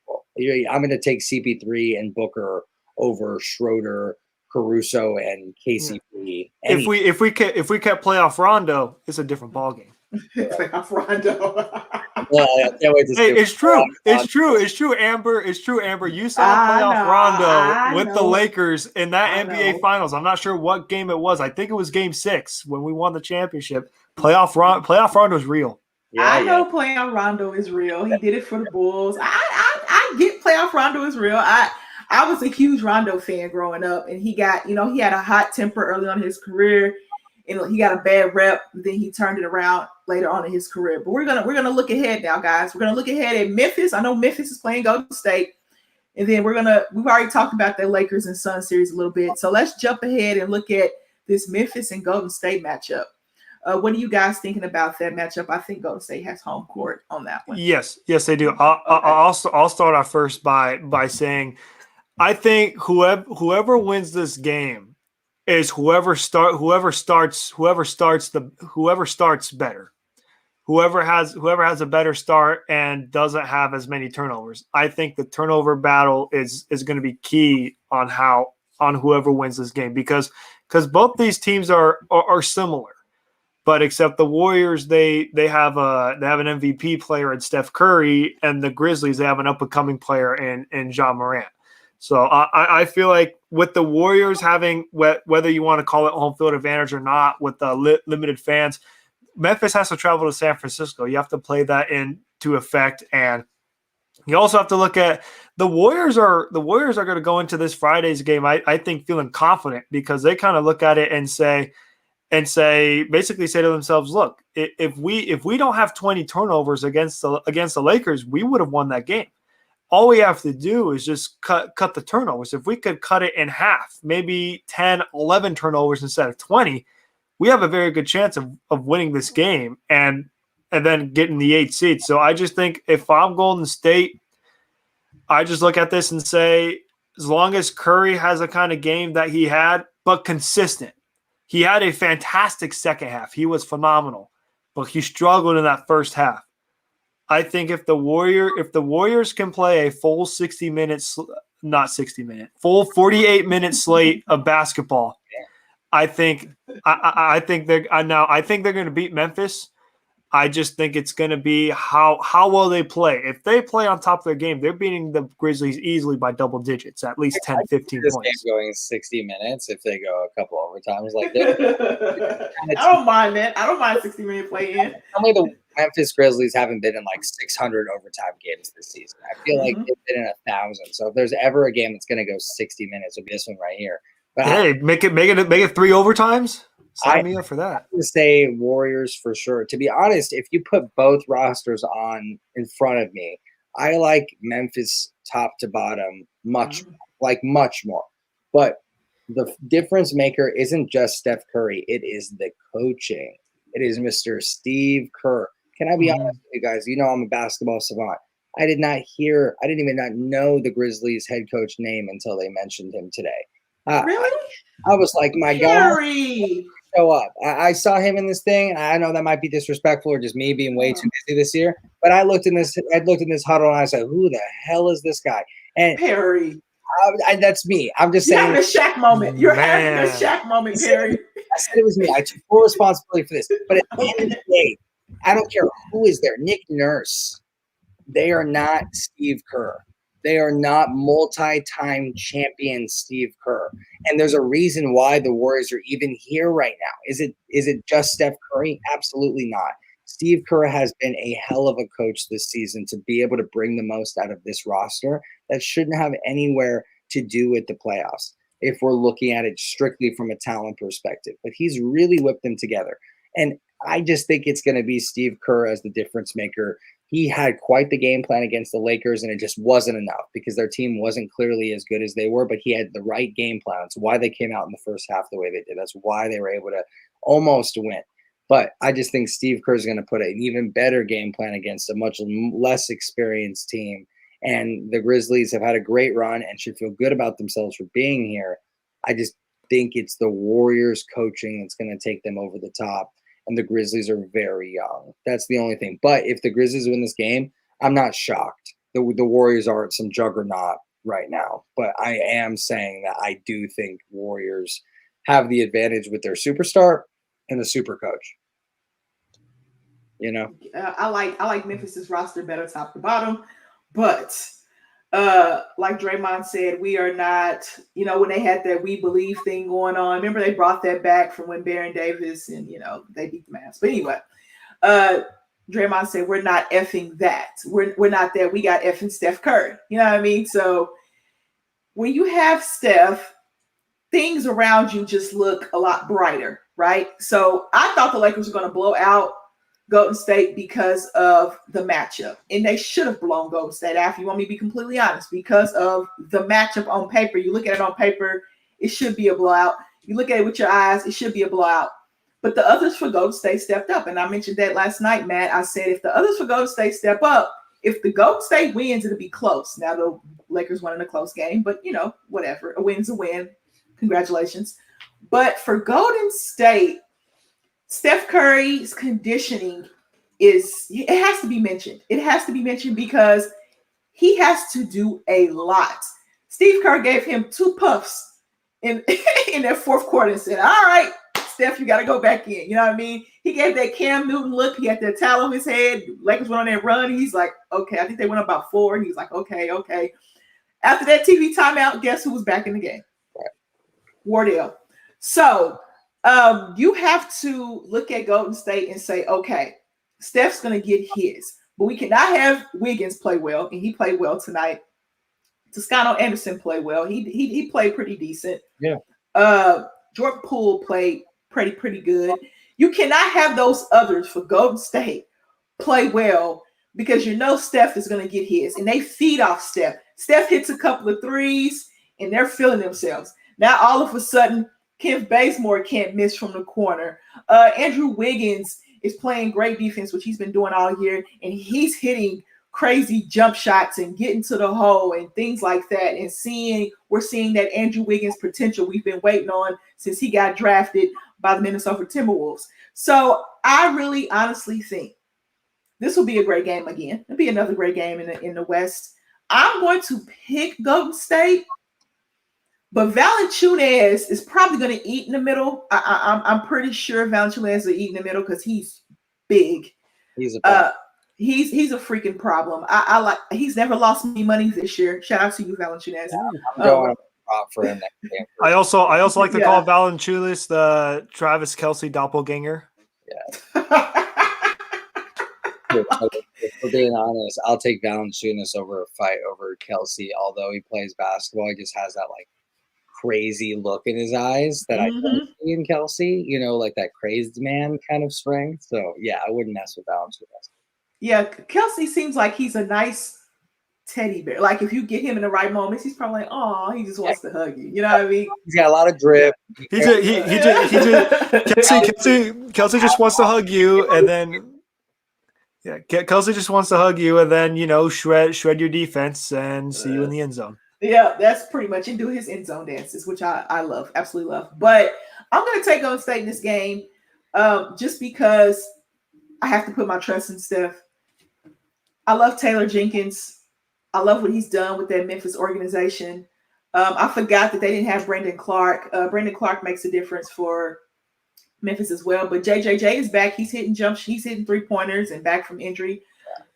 I'm going to take CP3 and Booker over Schroeder, Caruso, and KCP. If we kept playoff Rondo, it's a different ballgame. Playoff Rondo. It's true, Amber. You saw playoff Rondo with the Lakers in that NBA Finals. I'm not sure what game it was. I think it was Game 6 when we won the championship. Playoff Rondo is real. I know playoff Rondo is real. He did it for the Bulls. I get playoff Rondo is real. I was a huge Rondo fan growing up, and he got, he had a hot temper early on in his career, and he got a bad rep. Then he turned it around later on in his career. But we're gonna look ahead now, guys. We're gonna look ahead at Memphis. I know Memphis is playing Golden State, and then we've already talked about the Lakers and Suns series a little bit. So let's jump ahead and look at this Memphis and Golden State matchup. What are you guys thinking about that matchup? I think Golden State has home court on that one. Yes, they do. I'll start off first by saying, I think whoever wins this game is whoever starts better. whoever has a better start and doesn't have as many turnovers. I think the turnover battle is going to be key on whoever wins this game because both these teams are similar. But except the Warriors, they have an MVP player in Steph Curry, and the Grizzlies, they have an up-and-coming player in Ja Morant. So I feel like with the Warriors having, whether you want to call it home field advantage or not, with the limited fans, Memphis has to travel to San Francisco. You have to play that into effect, and you also have to look at the Warriors are going to go into this Friday's game, I think, feeling confident because they kind of look at it and basically say to themselves, look, if we don't have 20 turnovers against the Lakers, we would have won that game. All we have to do is just cut the turnovers. If we could cut it in half, maybe 10, 11 turnovers instead of 20, we have a very good chance of winning this game and then getting the 8th seed. So I just think if I'm Golden State, I just look at this and say, as long as Curry has a kind of game that he had, but consistent. He had a fantastic second half. He was phenomenal, but he struggled in that first half. I think if the Warriors can play a full 48-minute slate of basketball, I think they're going to beat Memphis. I just think it's going to be how well they play. If they play on top of their game, they're beating the Grizzlies easily by double digits, at least 10, 15 this points. This game going 60 minutes if they go a couple overtimes. Like I don't mind that. I don't mind 60-minute play in. Tell me the Memphis Grizzlies haven't been in like 600 overtime games this season. I feel like they've been in 1,000. So if there's ever a game that's going to go 60 minutes, it'll be this one right here. But hey, make it 3 overtimes. Sign me up for that. I have to say Warriors for sure. To be honest, if you put both rosters on in front of me, I like Memphis top to bottom much more. But the difference maker isn't just Steph Curry. It is the coaching. It is Mr. Steve Kerr. Can I be honest with you guys? You know I'm a basketball savant. I didn't even know the Grizzlies head coach name until they mentioned him today. Really? I was like, my Harry. God. Show up. I saw him in this thing. I know that might be disrespectful or just me being way too busy this year, but I looked in this huddle and I said, "Who the hell is this guy?" And Perry, that's me. I'm just saying. You're having a Shaq moment. You're having a Shaq moment, Perry. I said it was me. I took full responsibility for this. But at the end of the day, I don't care who is there. Nick Nurse. They are not Steve Kerr. They are not multi-time champion Steve Kerr. And there's a reason why the Warriors are even here right now. Is it just Steph Curry? Absolutely not. Steve Kerr has been a hell of a coach this season to be able to bring the most out of this roster that shouldn't have anywhere to do with the playoffs if we're looking at it strictly from a talent perspective. But he's really whipped them together. And I just think it's going to be Steve Kerr as the difference maker. He had quite the game plan against the Lakers, and it just wasn't enough because their team wasn't clearly as good as they were, but he had the right game plan. That's why they came out in the first half the way they did. That's why they were able to almost win. But I just think Steve Kerr is going to put an even better game plan against a much less experienced team. And the Grizzlies have had a great run and should feel good about themselves for being here. I just think it's the Warriors coaching that's going to take them over the top. And the Grizzlies are very young. That's the only thing. But if the Grizzlies win this game, I'm not shocked. The Warriors aren't some juggernaut right now. But I am saying that I do think Warriors have the advantage with their superstar and the super coach. You know? I like Memphis's roster better top to bottom. But like Draymond said, we are not, when they had that We Believe thing going on, remember they brought that back from when Baron Davis and, they beat the Mavs. But anyway, Draymond said, we're not effing that. We're not there. We got effing Steph Curry. You know what I mean? So when you have Steph, things around you just look a lot brighter, right? So I thought the Lakers were going to blow out Golden State because of the matchup. And they should have blown Golden State out, if you want me to be completely honest, because of the matchup on paper. You look at it on paper, it should be a blowout. You look at it with your eyes, it should be a blowout. But the others for Golden State stepped up. And I mentioned that last night, Matt. I said if the others for Golden State step up, if the Golden State wins, it'll be close. Now the Lakers won in a close game, but whatever. A win's a win. Congratulations. But for Golden State, Steph Curry's conditioning it has to be mentioned. It has to be mentioned because he has to do a lot. Steve Kerr gave him 2 puffs in that fourth quarter and said, all right, Steph, you got to go back in. You know what I mean? He gave that Cam Newton look. He had that towel on his head. Lakers went on that run. He's like, okay. I think they went up about 4. And he's like, okay. After that TV timeout, guess who was back in the game? Wardell. So you have to look at Golden State and say, okay, Steph's going to get his. But we cannot have Wiggins play well, and he played well tonight. Toscano Anderson played well. He played pretty decent. Yeah. Jordan Poole played pretty good. You cannot have those others for Golden State play well because you know Steph is going to get his, and they feed off Steph. Steph hits a couple of threes, and they're feeling themselves. Now all of a sudden, Kent Bazemore can't miss from the corner. Andrew Wiggins is playing great defense, which he's been doing all year, and he's hitting crazy jump shots and getting to the hole and things like that. And we're seeing that Andrew Wiggins potential we've been waiting on since he got drafted by the Minnesota Timberwolves. So I really honestly think this will be a great game again. It'll be another great game in the West. I'm going to pick Golden State, but Valanciunas is probably going to eat in the middle. I'm pretty sure Valanciunas will eat in the middle because he's big. He's a he's a freaking problem. I like. He's never lost me money this year. Shout out to you, Valanciunas. I'm going for him next game. I also like to call Valanciunas the Travis Kelce doppelganger. Yeah. For being honest, I'll take Valanciunas over a fight over Kelce. Although he plays basketball, he just has that like crazy look in his eyes that I don't see in Kelce. You know, like that crazed man kind of strength. So yeah, I wouldn't mess with Valanciunas. Yeah, Kelce seems like he's a nice teddy bear. Like if you get him in the right moments, he's probably like, oh, he just wants to hug you. You know what I mean? He's got a lot of drip. Kelce just wants to hug you, and then Kelce just wants to hug you, and then shred your defense and see you in the end zone. Yeah, that's pretty much and do his end zone dances, which I love, absolutely love. But I'm gonna take Golden State in this game, just because I have to put my trust in Steph. I love Taylor Jenkins. I love what he's done with that Memphis organization. I forgot that they didn't have Brandon Clark. Brandon Clark makes a difference for Memphis as well. But JJJ is back. He's hitting 3-pointers and back from injury.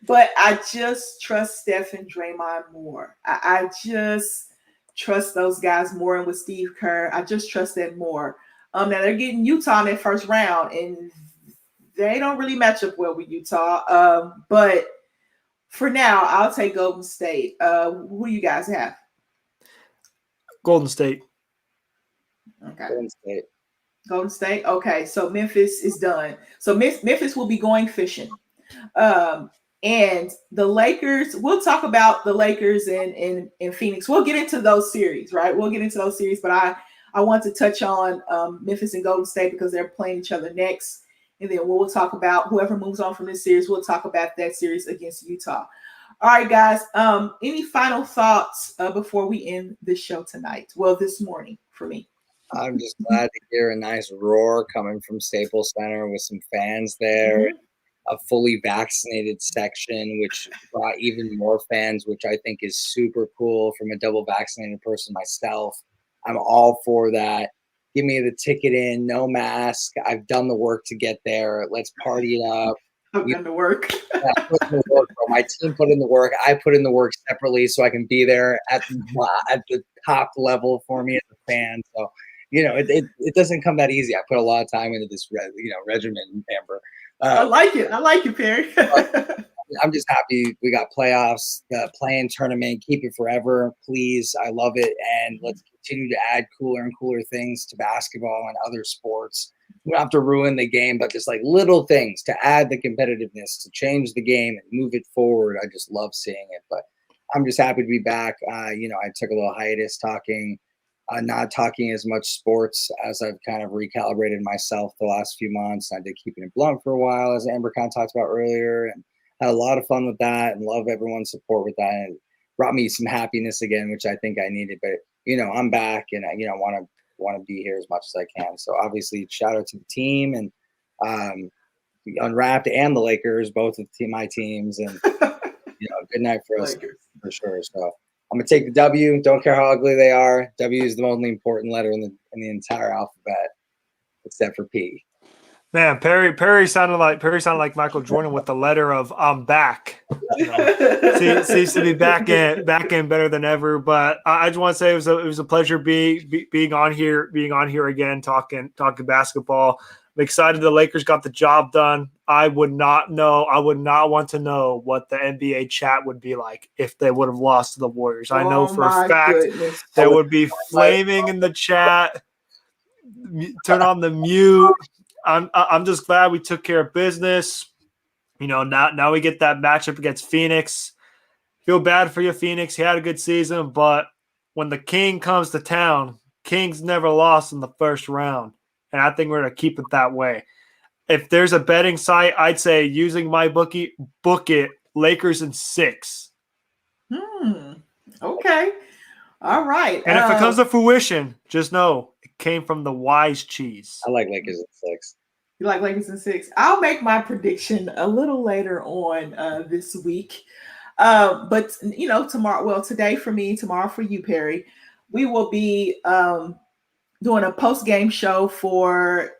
But I just trust Steph and Draymond more. I just trust those guys more. And with Steve Kerr, I just trust them more. Now they're getting Utah in that first round, and they don't really match up well with Utah. But for now, I'll take Golden State. Who do you guys have? Golden State. Okay. Golden State. Okay, so Memphis is done. So Memphis will be going fishing. And the Lakers, we'll talk about the Lakers and Phoenix. We'll get into those series, right? We'll get into those series, but I want to touch on Memphis and Golden State because they're playing each other next. And then we'll talk about whoever moves on from this series. We'll talk about that series against Utah. All right, guys. Any final thoughts before we end this show tonight? Well, this morning for me. I'm just glad to hear a nice roar coming from Staples Center with some fans there. A fully vaccinated section, which brought even more fans, which I think is super cool from a double vaccinated person myself. I'm all for that. Give me the ticket in, no mask. I've done the work to get there. Let's party it up. I've done the work. My team put in the work. I put in the work separately so I can be there at the top level for me as a fan. So, it doesn't come that easy. I put a lot of time into this, regimen, Amber. I like it, Perry. I'm just happy we got playoffs, the play-in tournament. Keep it forever, please. I love it, and let's continue to add cooler and cooler things to basketball and other sports. We don't have to ruin the game, but just like little things to add the competitiveness, to change the game and move it forward. I just love seeing it. But I'm just happy to be back. I took a little hiatus not talking as much sports as I've kind of recalibrated myself the last few months. I did Keeping It Blunt for a while, as Amber kind of talked about earlier, and had a lot of fun with that and love everyone's support with that. And it brought me some happiness again, which I think I needed. But, I'm back and I want to be here as much as I can. So obviously shout out to the team and Unwrapped and the Lakers, both of my teams, and good night for us for sure. So I'm gonna take the W. Don't care how ugly they are. W is the only important letter in the entire alphabet, except for P. Man, Perry sounded like Michael Jordan with the letter of "I'm back." Seems to be back in better than ever. But I just want to say it was a pleasure being on here again, talking basketball. I'm excited the Lakers got the job done. I would not want to know what the NBA chat would be like if they would have lost to the Warriors. I know for a fact there would be flaming in the chat. Turn on the mute. I'm just glad we took care of business. Now we get that matchup against Phoenix. Feel bad for you, Phoenix. He had a good season, but when the king comes to town, Kings never lost in the first round. And I think we're going to keep it that way. If there's a betting site, I'd say using my bookie, book it, Lakers in 6. Okay. All right. And if it comes to fruition, just know it came from the wise cheese. I like Lakers in 6. You like Lakers in 6? I'll make my prediction a little later on this week. But, today for me, tomorrow for you, Perry, we will be doing a post-game show for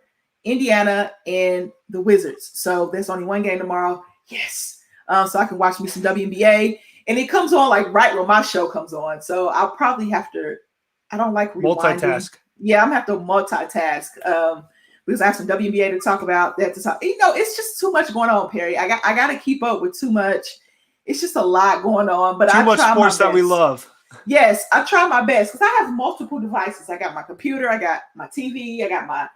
Indiana and the Wizards. So there's only one game tomorrow. Yes. So I can watch me some WNBA. And it comes on like right when my show comes on. So I'll probably have to, I don't like rewinding. Multitask. Yeah, I'm going to have to multitask because I have some WNBA to talk about. It's just too much going on, Perry. I got to keep up with too much. It's just a lot going on. But too much sports that we love. Yes, I try my best because I have multiple devices. I got my computer, I got my TV, I got my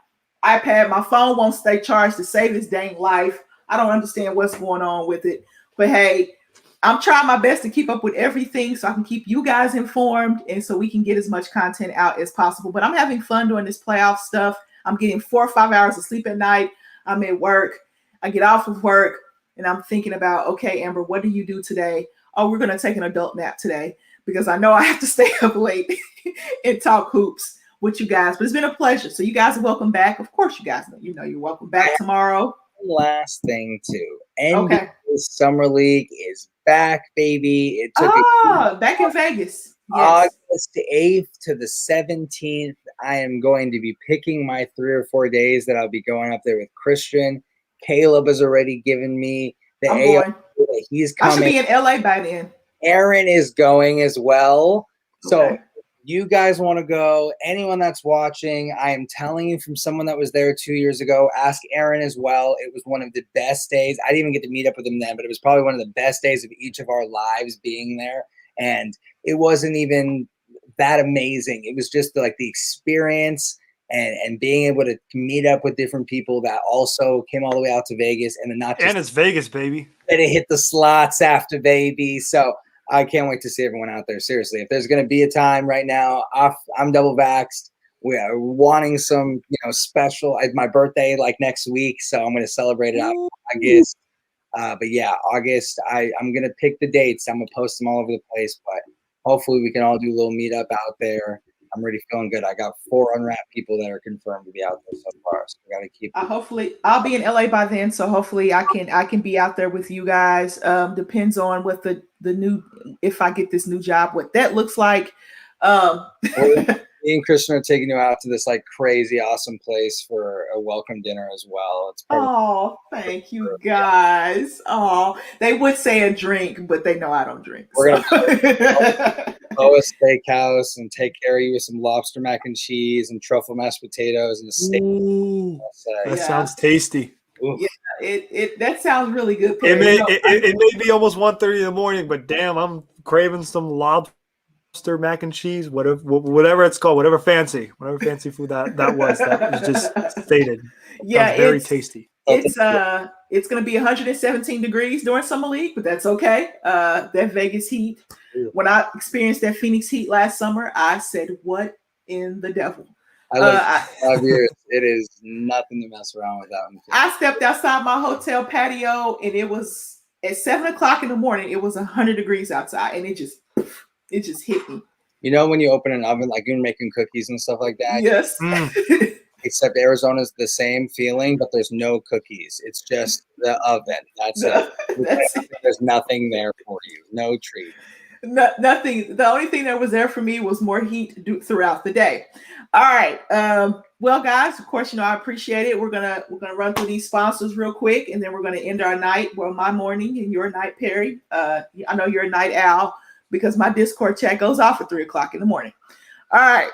iPad. My phone won't stay charged to save its dang life. I don't understand what's going on with it. But hey, I'm trying my best to keep up with everything so I can keep you guys informed and so we can get as much content out as possible. But I'm having fun doing this playoff stuff. I'm getting 4 or 5 hours of sleep at night. I'm at work. I get off of work and I'm thinking about, okay, Amber, what do you do today? Oh, we're going to take an adult nap today because I know I have to stay up late and talk hoops with you guys. But it's been a pleasure. So you guys are welcome back. Of course, you guys know, you're welcome back tomorrow. Last thing too. NBA Summer League is back, baby. It took back in Vegas. Yes. August 8th to the 17th. I am going to be picking my 3 or 4 days that I'll be going up there with Christian. Caleb has already given me the AO that he's coming. I should be in LA by then. Aaron is going as well. So you guys want to go, anyone that's watching, I am telling you from someone that was there 2 years ago, ask Aaron as well. It was one of the best days. I didn't even get to meet up with him then, but it was probably one of the best days of each of our lives being there. And it wasn't even that amazing. It was just like the experience and being able to meet up with different people that also came all the way out to Vegas. And then not just, and it's Vegas, baby. And it hit the slots after, baby. So I can't wait to see everyone out there. Seriously, if there's going to be a time right now, I'm double vaxxed. We are wanting some, special. It's my birthday like next week, so I'm going to celebrate it out in August. But yeah, August, I'm going to pick the dates. I'm going to post them all over the place, but hopefully we can all do a little meetup out there. I'm already feeling good. I got 4 unwrapped people that are confirmed to be out there so far. So we got to keep. Hopefully, I'll be in LA by then. So hopefully, I can be out there with you guys. Depends on what the new, if I get this new job, what that looks like. Me and Christian are taking you out to this like crazy awesome place for a welcome dinner as well. It's thank you guys. They would say a drink, but they know I don't drink. We're gonna go a steakhouse and take care of you with some lobster mac and cheese and truffle mashed potatoes and a steak. That sounds tasty. Yeah, it that sounds really good. It may be almost 1:30 in the morning, but damn, I'm craving some lobster mac and cheese, whatever it's called, whatever fancy food that was just stated. Yeah, sounds very tasty. It's going to be 117 degrees during summer league, but that's okay. That Vegas heat. When I experienced that Phoenix heat last summer, I said, "What in the devil?" I lived 5 years. It is nothing to mess around with that one. I stepped outside my hotel patio, and it was at 7:00 in the morning. It was 100 degrees outside, and it just hit me. When you open an oven, like you're making cookies and stuff like that. Yes. except Arizona's the same feeling, but there's no cookies. It's just the oven. That's it. There's nothing there for you. No treat. Nothing. The only thing that was there for me was more heat throughout the day. All right. Well, guys, of course, I appreciate it. We're gonna run through these sponsors real quick, and then we're gonna end our night. Well, my morning and your night, Perry. I know you're a night owl because my Discord chat goes off at 3:00 in the morning. All right.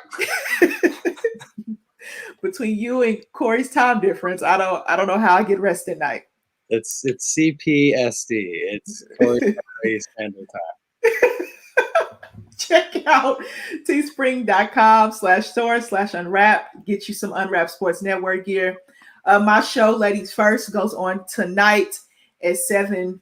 Between you and Corey's time difference, I don't know how I get rest at night. It's CPSD. It's Corey's Standard Time. Check out teespring.com/store/unwrapped. Get you some Unwrapped Sports Network gear. My show, Ladies First, goes on tonight at 7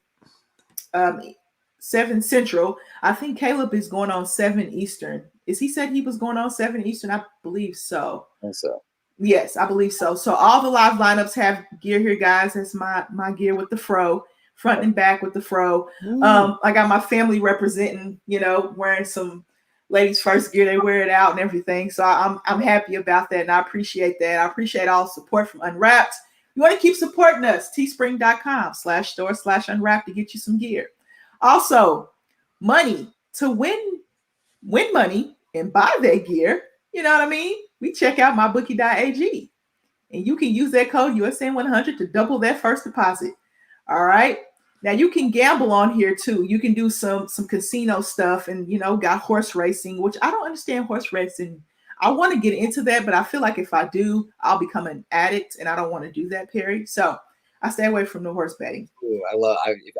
Central. I think Caleb is going on 7 Eastern. Is he said he was going on 7 Eastern? I believe so. I think so. Yes, I believe so. So all the live lineups have gear here, guys. That's my gear with the fro, front and back with the fro. I got my family representing, wearing some Ladies First gear. They wear it out and everything. So I'm happy about that, and I appreciate that. I appreciate all the support from Unwrapped. You want to keep supporting us, teespring.com/store/unwrapped to get you some gear. Also, money to win money and buy that gear. You know what I mean? We check out mybookie.ag, and you can use that code USN100 to double that first deposit. All right. Now you can gamble on here too. You can do some casino stuff, and got horse racing, which I don't understand horse racing. I want to get into that, but I feel like if I do, I'll become an addict, and I don't want to do that, Perry. So I stay away from the horse betting. Ooh, I'm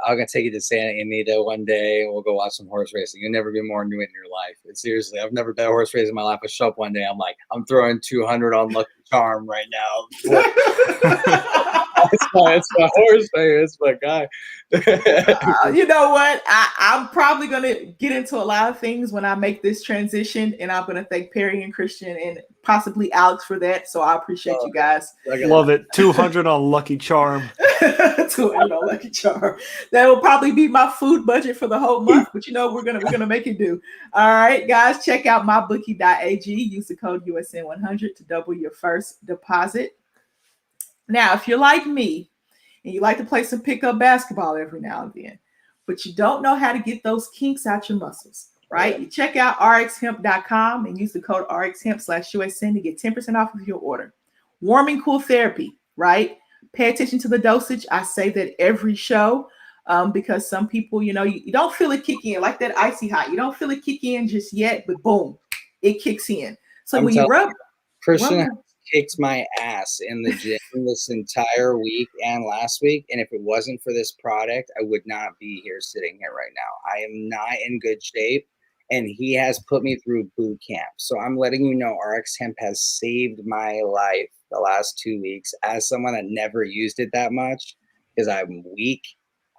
gonna take you to Santa Anita one day, and we'll go watch some horse racing. You'll never be more into it in your life. It's seriously, I've never bet horse racing in my life. I show up one day, I'm like, I'm throwing 200 on Lucky Charm right now. It's my horse thing. It's my guy. You know what? I'm probably going to get into a lot of things when I make this transition, and I'm going to thank Perry and Christian and possibly Alex for that. So I appreciate you guys. Love it. 200 on Lucky Charm. 200 on Lucky Charm. That will probably be my food budget for the whole month, but we're gonna make it do. All right, guys, check out mybookie.ag. Use the code USN100 to double your first deposit. Now, if you're like me and you like to play some pickup basketball every now and then, but you don't know how to get those kinks out your muscles, right? You check out rxhemp.com and use the code rxhemp/USN to get 10% off of your order. Warm and cool therapy, right? Pay attention to the dosage. I say that every show because some people, you don't feel it kick in like that icy hot. You don't feel it kick in just yet, but boom, it kicks in. So when you rub, Christian kicked my ass in the gym this entire week and last week. And if it wasn't for this product, I would not be here sitting here right now. I am not in good shape, and he has put me through boot camp. So I'm letting you know RX Hemp has saved my life the last 2 weeks. As someone that never used it that much because I'm weak,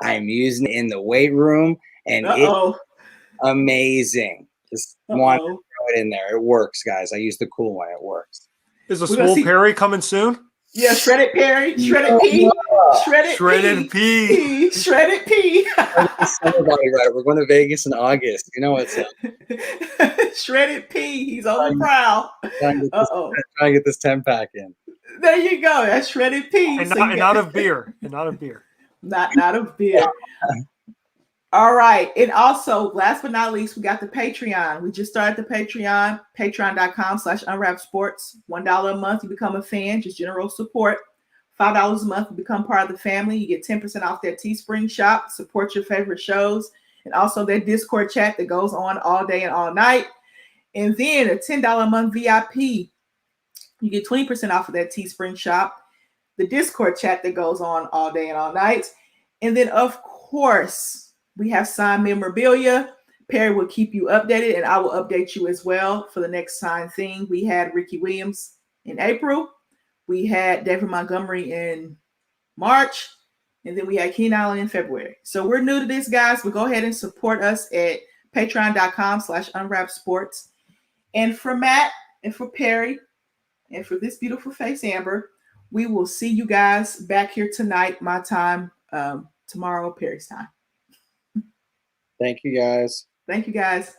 I'm using it in the weight room, and it's amazing. Just want to throw it in there. It works, guys. I use the cool one. It works. Is a Swole Perry coming soon? Yeah, Shredded Perry, Shredded P, Shredded P. Shredded P. We're going to Vegas in August. You know what's up. Shredded P. He's on the prowl. Trying to get this 10-pack in. There you go. That's Shredded P. And not of beer. And not of beer. Not of beer. All right. And also, last but not least, we got the Patreon. We just started the Patreon, patreon.com/unwrapped sports. $1 a month, you become a fan, just general support. $5 a month, you become part of the family. You get 10% off their Teespring Shop, support your favorite shows, and also their Discord chat that goes on all day and all night. And then a $10 a month VIP, you get 20% off of that Teespring Shop, the Discord chat that goes on all day and all night. And then, of course, we have signed memorabilia. Perry will keep you updated, and I will update you as well for the next signed thing. We had Ricky Williams in April. We had David Montgomery in March. And then we had Keenan Allen in February. So we're new to this, guys. But go ahead and support us at patreon.com/unwrapped sports. And for Matt and for Perry and for this beautiful face, Amber, we will see you guys back here tonight, my time, tomorrow, Perry's time. Thank you, guys. Thank you, guys.